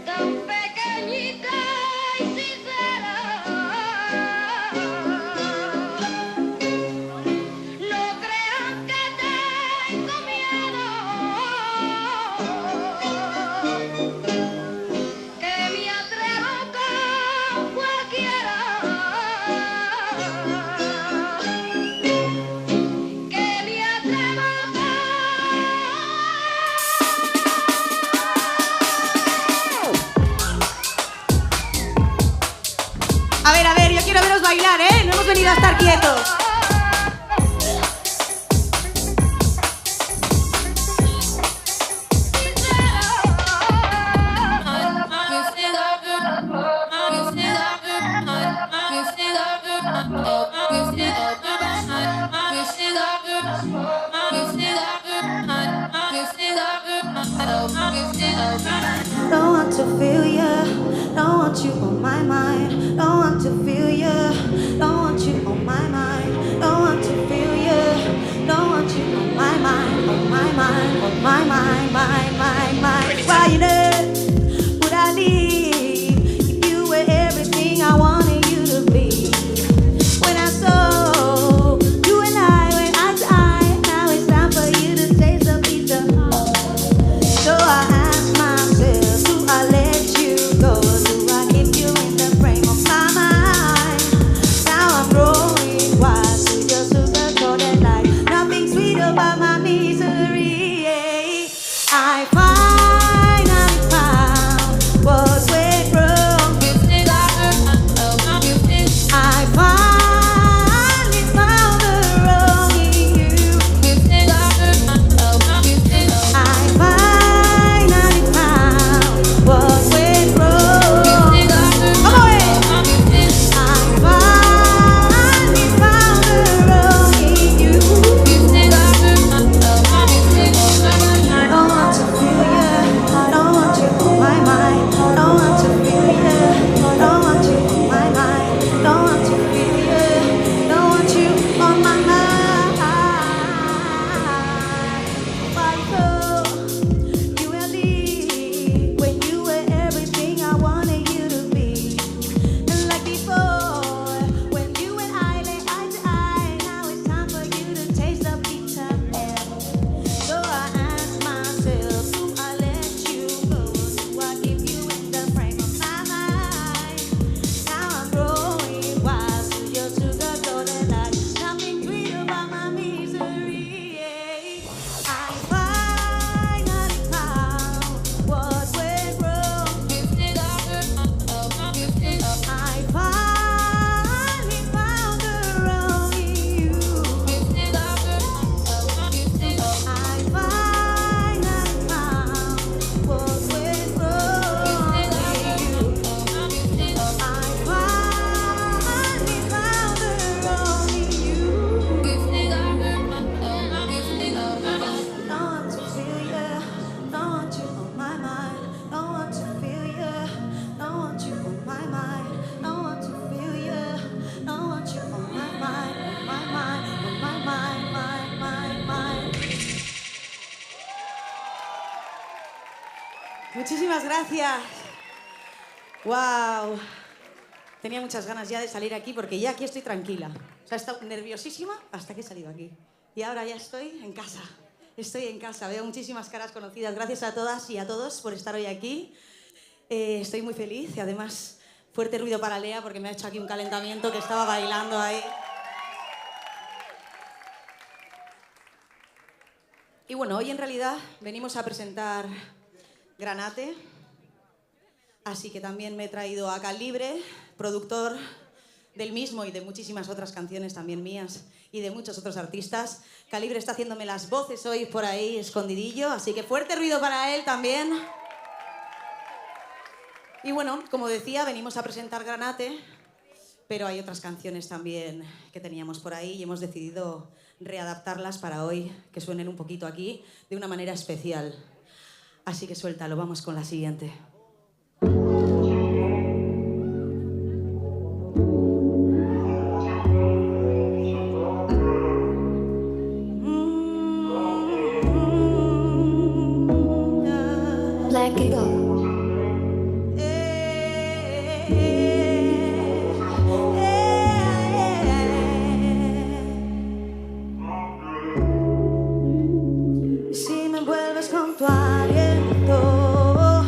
tan pequeñica y sincera, no crean que tengo miedo, que me atrevo con cualquiera, que me atrevo A ver, yo quiero veros bailar, ¿eh? No hemos venido a estar quietos. Don't want to feel ya, don't want you on my mind. Don't want to feel ya, don't want you on my mind. Don't want to feel ya, don't want you on my mind, on my mind. mind, on my mind, mind. Why you know, would I leave if you were everything I wanted you to be? When I saw you and I went eye to eye, now it's time for you to taste the bitter. So I ask myself, do I let you go? Do I keep you in the frame of my mind? Now I'm growing wise to your sugar-coated life. Nothing sweet about my misery. I finally found what went wrong. I finally found the wrong in you. I finally found what went wrong. Come on in. I finally found the wrong in you. I don't want to feel you. I don't want you on my mind. I don't want to feel you. I don't want you on my mind. I don't want to feel you. Don't want you on my mind. Why so you will leave when you were everything I wanted you to be? And like before, when you and I lay eye to eye, now it's time for you to taste the bitter end. So I ask myself, do I let you go? Do I keep you in the frame of my mind? Now I'm growing wise to your sugar-coated life. Nothing sweet about my misery. I finally found what went wrong. I finally found the wrong in you. I finally found what went wrong in you. I finally found the wrong in you. Don't want to feel you, don't want you on my mind. Don't want to feel you, don't want you on my mind. Don't want to feel you, don't want you on my mind, on my mind, on my mind, mind. Muchísimas gracias. Wow. Tenía muchas ganas ya de salir aquí porque ya aquí estoy tranquila. O sea, he estado nerviosísima hasta que he salido aquí. Y ahora ya estoy en casa. Estoy en casa. Veo muchísimas caras conocidas. Gracias a todas y a todos por estar hoy aquí. Estoy muy feliz y además fuerte ruido para Lea porque me ha hecho aquí un calentamiento que estaba bailando ahí. Y bueno, hoy en realidad venimos a presentar Granate. Así que también me he traído a Calibre, productor del mismo y de muchísimas otras canciones también mías y de muchos otros artistas. Calibre está haciéndome las voces hoy por ahí escondidillo, así que fuerte ruido para él también. Y bueno, como decía, venimos a presentar Granate, pero hay otras canciones también que teníamos por ahí y hemos decidido readaptarlas para hoy, que suenen un poquito aquí de una manera especial. Así que suéltalo, vamos con la siguiente. Black and gold. Si me envuelves con tu aliento,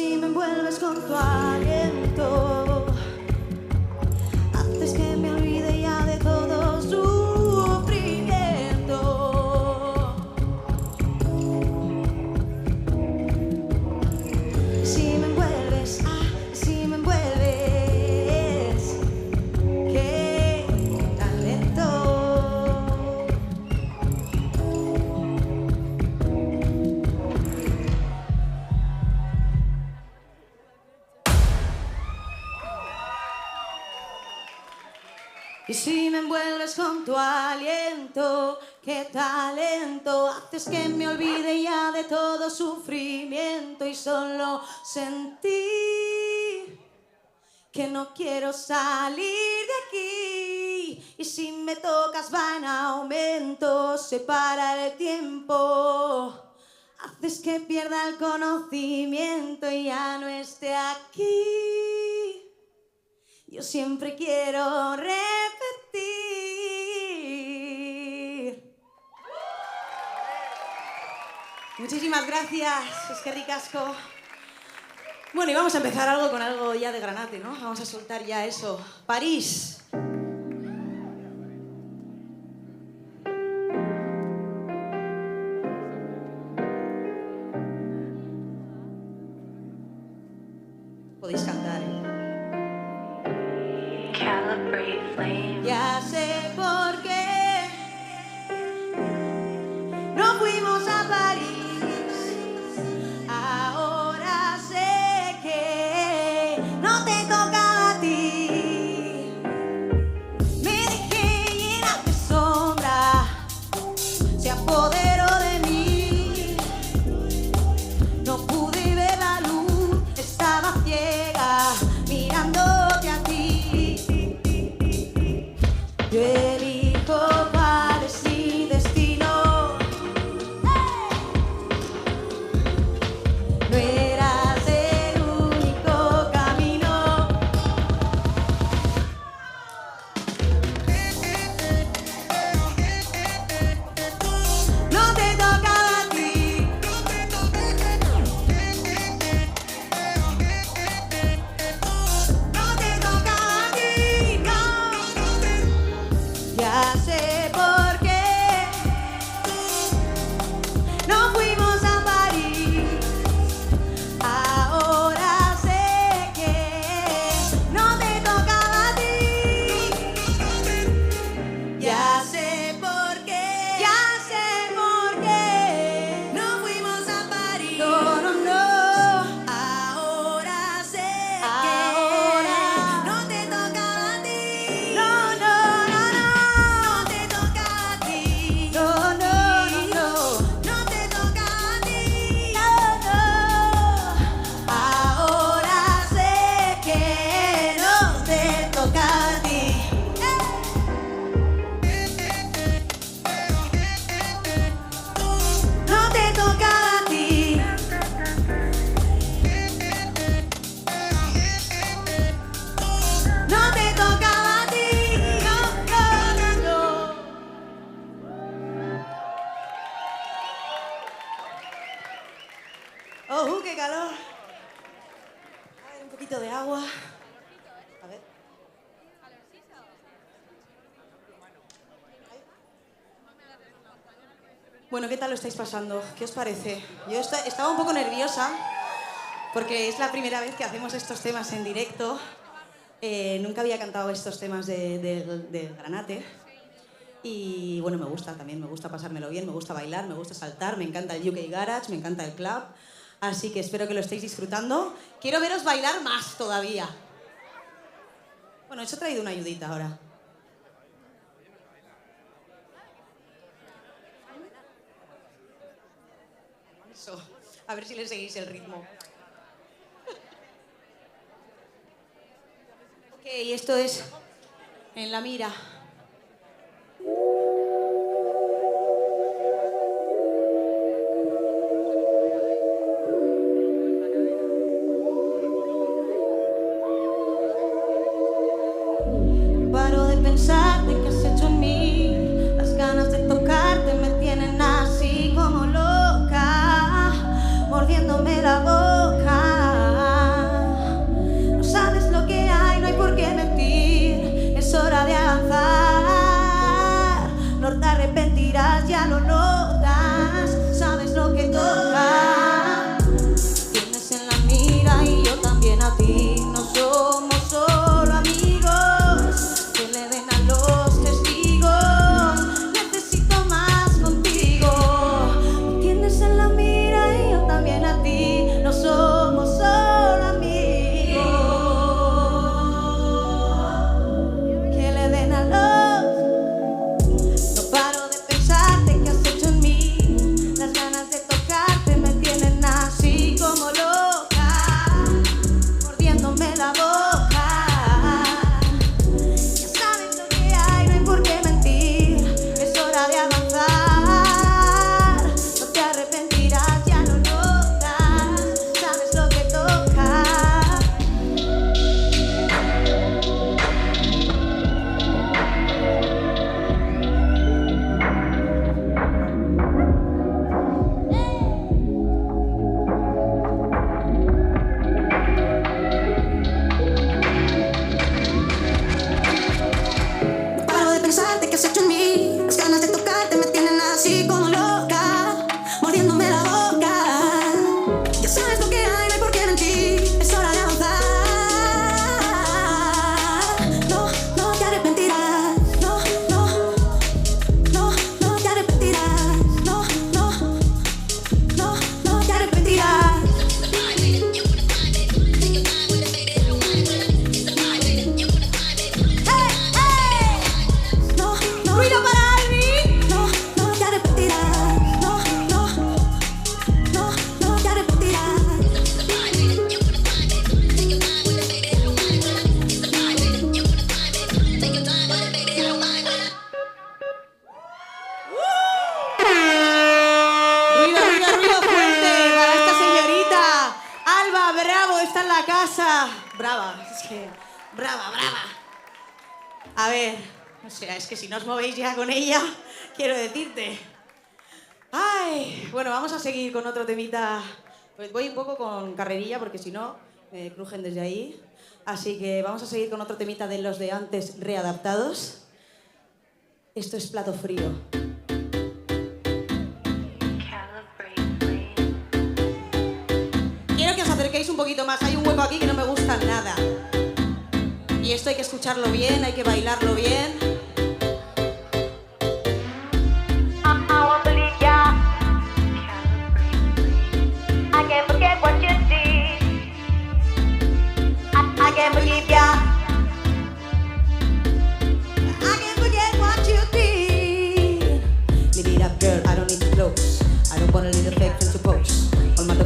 si me envuelves con tu aliento, haces que me olvide ya de todo sufrimiento. Si me envuelves, si me envuelves, qué talento. Y si me envuelves con tu aliento, qué talento, haces que me olvide ya de todo sufrimiento y solo sentir que no quiero salir de aquí. Y si me tocas va en aumento, se para el tiempo, haces que pierda el conocimiento y ya no esté aquí. Yo siempre quiero repetir. Muchísimas gracias, es que ricasco. Bueno, y vamos a empezar algo con algo ya de Granate, ¿no? Vamos a soltar ya eso. París. Podéis cantar, ¿eh? Calibrate flame. Ya sé por qué no fuimos a París. Ahora sé que no te toca a ti. Me dejé llenar de sombra, se apoderó de mí. No pude ver la luz, estaba ciega mirándote a ti. Yo elijo cuál es mi destino. No eras el único camino. No te tocaba a ti. No te tocaba a ti, no. Ya sé por qué no fuimos a París. Ahora sé que no te tocaba a ti. Ya sé por qué. Ya sé por qué no fuimos a París. No, no, no. Ahora sé que no te tocaba a ti. No, no, no, no. No te toca a ti. No, no, no, no. No te toca a ti. No, no. Ahora sé que no te toca a ti. No te toca a ti. No te tocaba a ti. No, no, no, no. ¡Oh, qué calor! A ver, un poquito de agua. A ver. Bueno, ¿qué tal lo estáis pasando? ¿Qué os parece? Yo estaba un poco nerviosa porque es la primera vez que hacemos estos temas en directo. Nunca había cantado estos temas de Granate. Y bueno, me gusta también, me gusta pasármelo bien, me gusta bailar, me gusta saltar, me encanta el UK Garage, me encanta el club. Así que espero que lo estéis disfrutando. Quiero veros bailar más todavía. Bueno, os he traído una ayudita ahora. Eso, a ver si le seguís el ritmo. Ok, esto es En la Mira. Paro de pensar de qué has hecho en mí. Las ganas de tocarte me tienen así como loca, mordiéndome la boca. brava, es que... Brava. A ver, o sea, es que si no os movéis ya con ella, quiero decirte. Ay, bueno, vamos a seguir con otro temita. Pues voy un poco con carrerilla porque si no, me crujen desde ahí. Así que vamos a seguir con otro temita de los de antes readaptados. Esto es Plato Frío. Quiero que os acerquéis un poquito más. Hay un hueco aquí que no me gusta nada. Y esto hay que escucharlo bien, hay que bailarlo bien.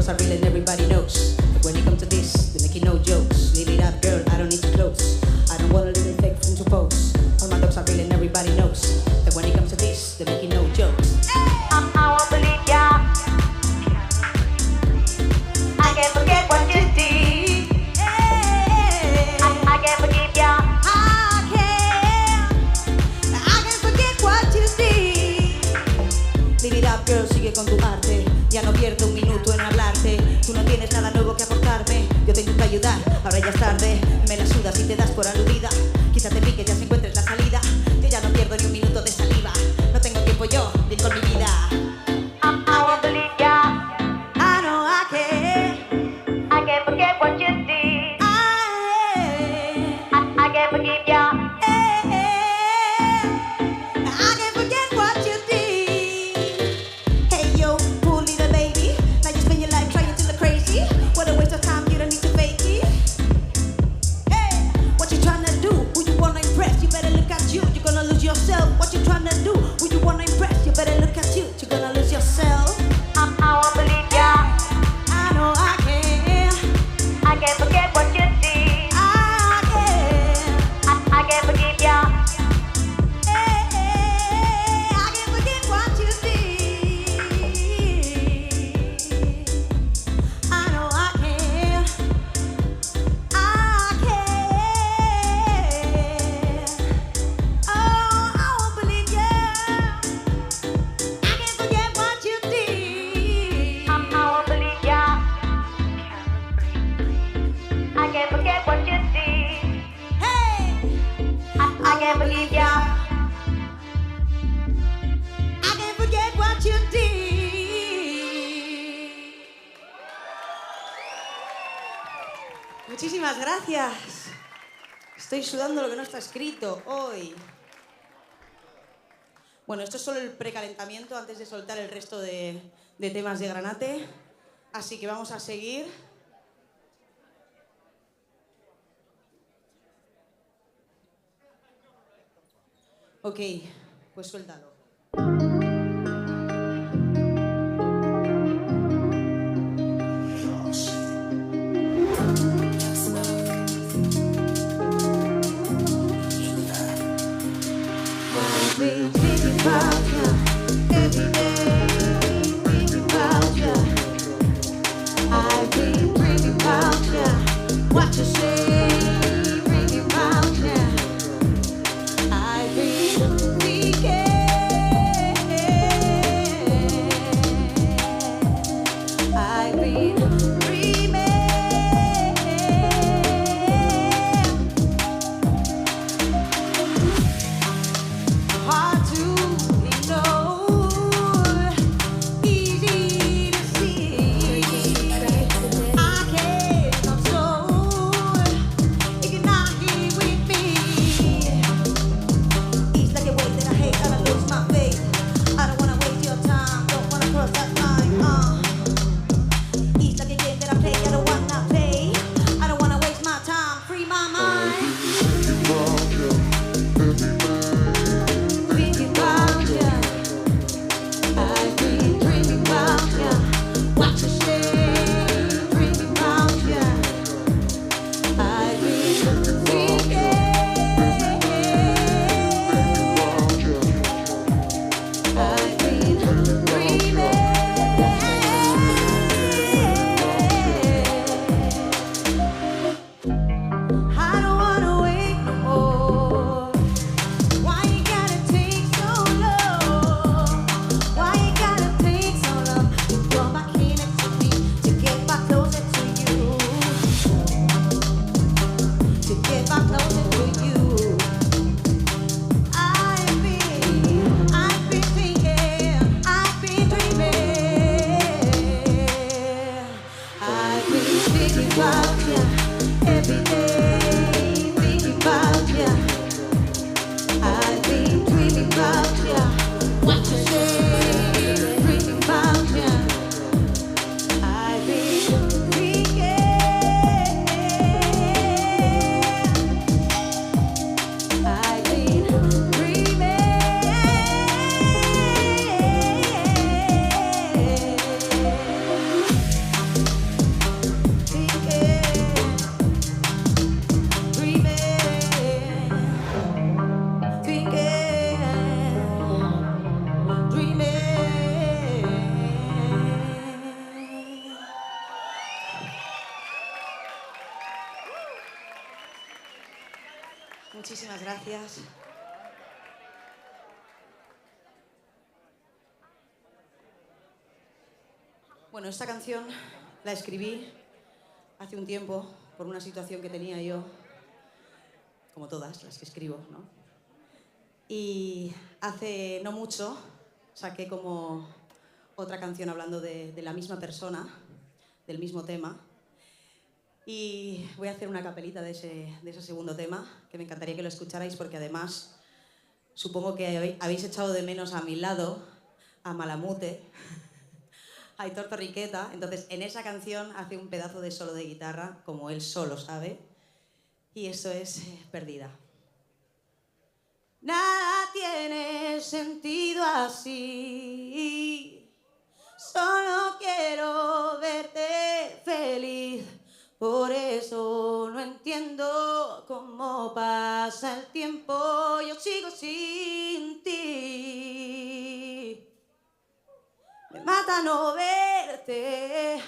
I real and everybody knows that when it comes to this, they make it no jokes. Leave it up, girl, I don't need to close. I don't want a little fake from to pose. All my dogs are real and everybody knows that when it comes to this, they make it no jokes. I won't believe ya. I can't forget what you did. I can't forgive ya. I can't forget what you did. Leave it up, girl, sigue con tu arte. Ya no pierdo un minuto en hablarte. Tú no tienes nada nuevo que aportarme. Yo te intento ayudar, ahora ya es tarde. Me la sudas y te das por aludida. Quizá te pique, ya se encuentres la salida. Yo ya no pierdo ni un minuto de saliva. No tengo tiempo yo de ir con mi vida. I won't believe ya. I know I can't. I can't forget what you did. I can't forgive ya. I can't forget what you did. Hey yo, poor little baby. Now you spend your life trying to look crazy. What a waste of time, you don't need to fake it. Hey, what you trying to do? Who you wanna impress? You better look at you, you're gonna lose yourself. What you trying to do? Who you wanna impress? You better look at you, you're gonna lose yourself. I won't believe ya. I know I can. I can't forget what you did. I can. I can't forgive ya. I can't forget what you did. I know I can. I can. Oh, I won't believe ya. I can't forget what you did. I won't believe ya. I can't forget what you did. Hey, I can't believe ya. I can't forget what you did. Muchísimas gracias. Estoy sudando lo que no está escrito hoy. Bueno, esto es solo el precalentamiento antes de soltar el resto de temas de Granate. Así que vamos a seguir. Ok, pues suéltalo. Thinking about you every day, thinking about you. I've been thinking about you. What you say, thinking about you. I've been thinking. Muchísimas gracias. Bueno, esta canción la escribí hace un tiempo por una situación que tenía yo, como todas las que escribo, ¿no? Y hace no mucho saqué como otra canción hablando de la misma persona, del mismo tema. Y voy a hacer una capelita de ese segundo tema, que me encantaría que lo escucharais porque además supongo que habéis echado de menos a mi lado, a Malamute, a Aitor Torriqueta. Entonces en esa canción hace un pedazo de solo de guitarra, como él solo sabe, y eso es Perdida. Nada tiene sentido así, solo quiero verte feliz. Por eso no entiendo cómo pasa el tiempo, yo sigo sin ti. Me mata no verte,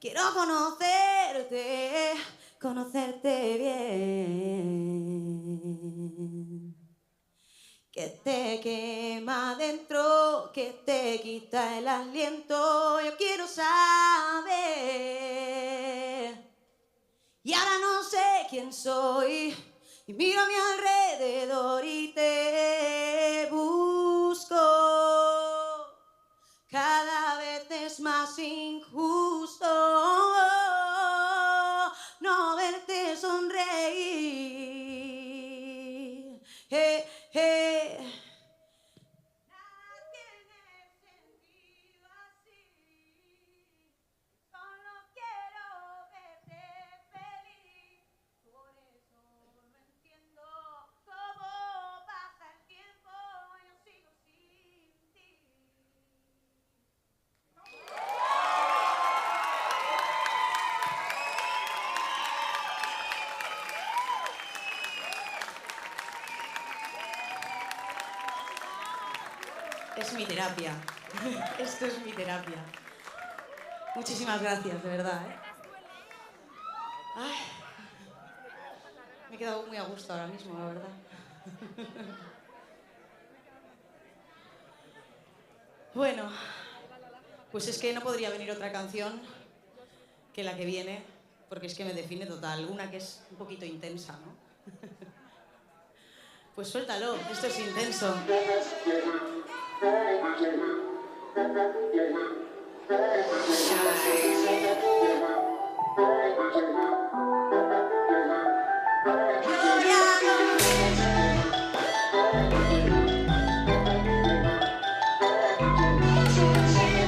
quiero conocerte bien. Que te quema dentro, que te quita el aliento, yo quiero saber. Y ahora no sé quién soy, y miro a mi alrededor y te busco. Cada vez es más injusto no verte sonreír. Nada tiene sentido así, solo quiero verte feliz. Por eso no entiendo cómo pasa el tiempo, yo sigo sin ti. Es mi terapia. Esto es mi terapia. Muchísimas gracias, de verdad, ¿eh? Ay, me he quedado muy a gusto ahora mismo, la verdad. Bueno, pues es que no podría venir otra canción que la que viene, porque es que me define total. Una que es un poquito intensa, ¿no? Pues suéltalo, esto es intenso.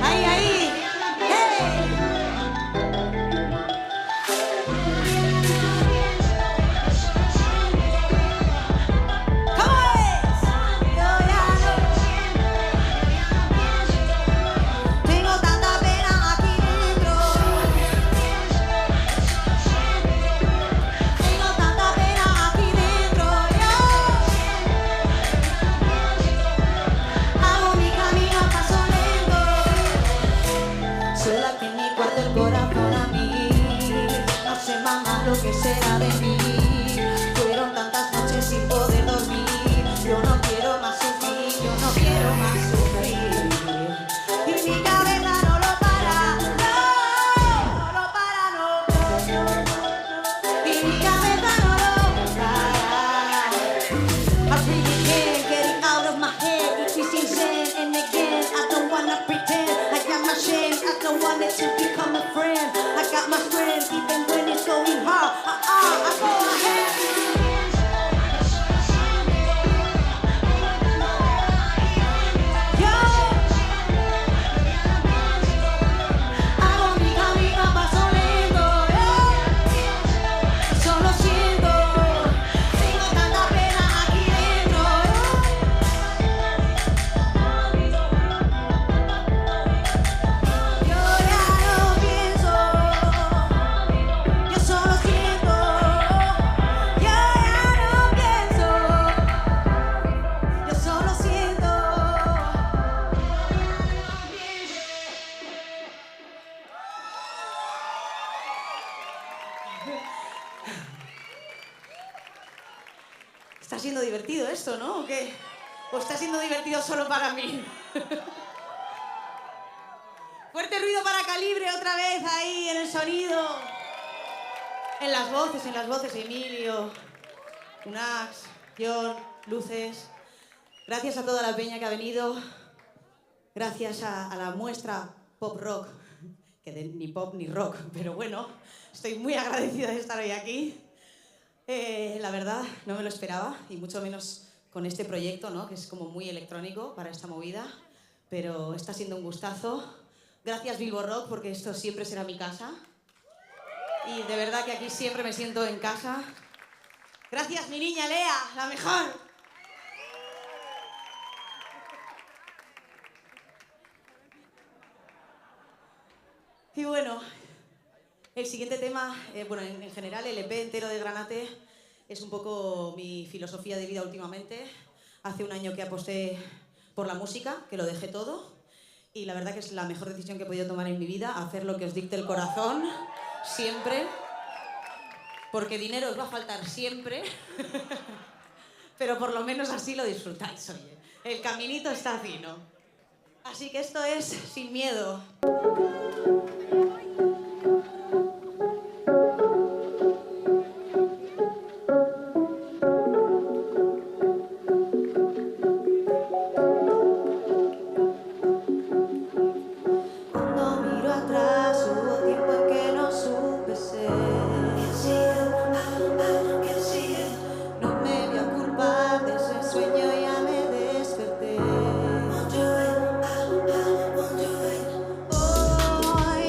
¡Ahí, ahí! ¡Hey! ¿Cómo es? Yo ya no tengo tanta pena aquí dentro. Tengo tanta pena aquí dentro. Yo hago mi camino a paso lento. Sola aquí en mi cuarto, el corazón a mí. No sé, mamá, lo que será de mí. Fueron tantas noches sin poder dormir. Yo no quiero más sufrir, yo no quiero más sufrir. Y mi cabeza no lo para, no, no lo para, no. Y mi cabeza no lo para. I really can't get it out of my head. It's insane, and again, I don't wanna pretend. I got my shame, I don't want it to become a friend. I got my strength, even when it's going hard. I go ahead. Yo hago mi camino a paso lento. Solo siento, tengo tanta pena aquí dentro. Yo ya no pienso, yo solo siento. Está siendo divertido esto, ¿no? ¿O qué? ¿O está siendo divertido solo para mí? Fuerte ruido para Calibre otra vez ahí en el sonido. En las voces, Emilio, Unax, John, luces. Gracias a toda la peña que ha venido. Gracias a la muestra pop rock, que ni pop ni rock, pero bueno, estoy muy agradecida de estar hoy aquí. La verdad, no me lo esperaba, y mucho menos con este proyecto, ¿no? Que es como muy electrónico para esta movida, pero está siendo un gustazo. Gracias Bilbo Rock, porque esto siempre será mi casa. Y de verdad que aquí siempre me siento en casa. Gracias mi niña Lea, la mejor. Y bueno, el siguiente tema, bueno, en general el EP entero de Granate es un poco mi filosofía de vida últimamente. Hace un año que aposté por la música, que lo dejé todo, y la verdad que es la mejor decisión que he podido tomar en mi vida, hacer lo que os dicte el corazón, siempre, porque dinero os va a faltar siempre, pero por lo menos así lo disfrutáis, oye. El caminito está fino. Así que esto es Sin Miedo. Cuando miro atrás hubo tiempo en que no supe ser. No me voy a culpar de ese sueño, ya me desperté. Hoy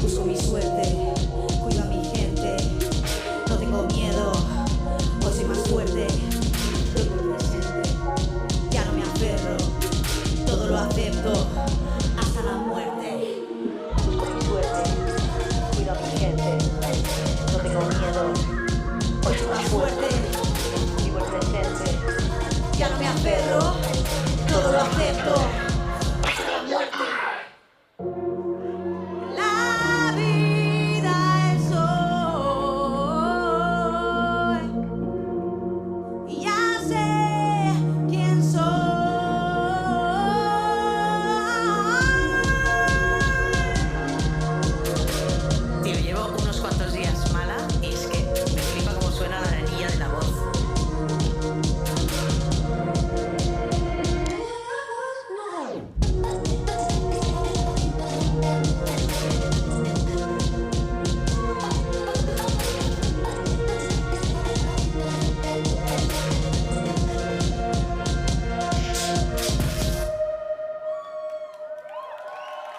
busco mi suerte, cuido a mi gente, no tengo miedo, hoy soy más fuerte, vivo el presente, ya no me aferro, todo lo acepto, hasta la muerte. Busco mi suerte, cuido a mi gente, no tengo miedo, hoy soy más fuerte, vivo el presente, ya no me aferro, todo lo acepto, hasta la muerte. La vida es hoy, y ya sé quién soy. Tío, llevo unos cuantos días mala y es que me flipa cómo suena la niña de la voz.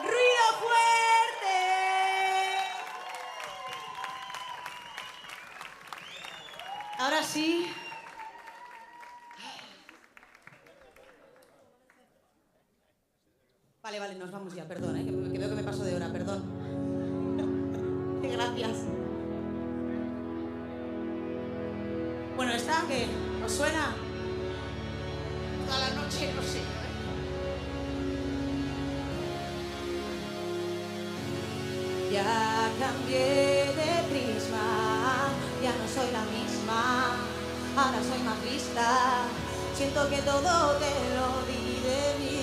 ¡Ruido fuerte! Ahora sí. Vale, nos vamos ya, perdón, que veo que me paso de hora, perdón. Gracias. Bueno, ¿está? ¿Qué? ¿Os suena? Toda la noche, no sé. Ya cambié de prisma, ya no soy la misma, ahora soy más lista, siento que todo te lo di de mí.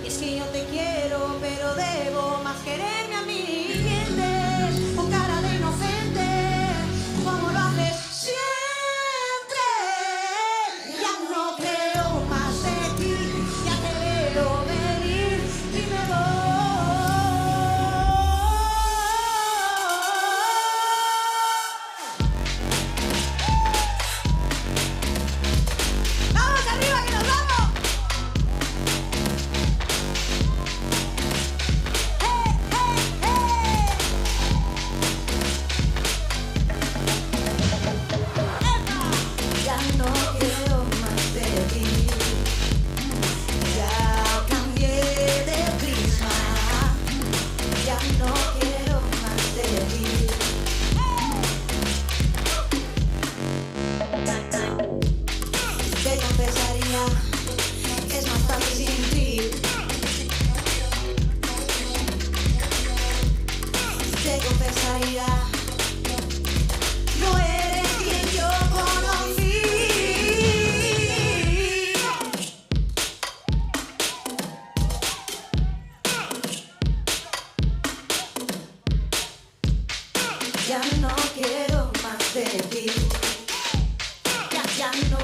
Y es que yo te quiero, pero debo más quererme a mí. Mientes con cara de inocente, como lo haces siempre. Ya no creo más de ti, ya te veo venir y me voy. ¡Vamos arriba, que nos vamos! ¡Hey, hey, hey! ¡Epa! Ya no quiero más de ti, ya cambié de prisma, ya no quiero más de ti. Te confesaría que es más fácil sin ti. Te confesaría, no eres quien yo conocí. Ya no quiero más de ti. Ya no.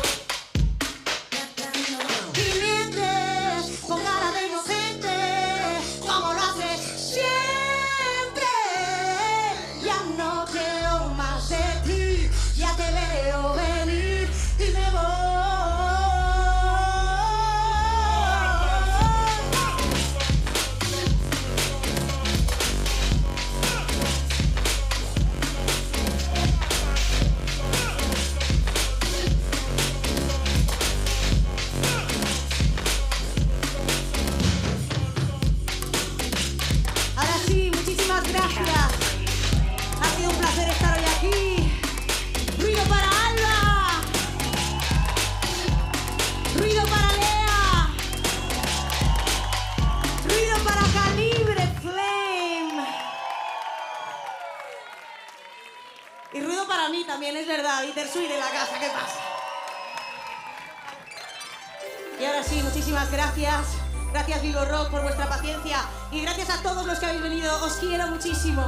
Y mientes con cara de inocente, como lo haces siempre. Ya no quiero más de ti, ya te veo venir y me voy. Ahora sí, muchísimas gracias. Ha sido un placer estar hoy aquí. Ruido para Alba. Ruido para Lea. Ruido para Calibre Flame. Y ruido para mí también, es verdad. Bittersweet en la casa, ¿qué pasa? Y ahora sí, muchísimas gracias. Gracias Vivo Rock por vuestra paciencia y gracias a todos los que habéis venido. Os quiero muchísimo.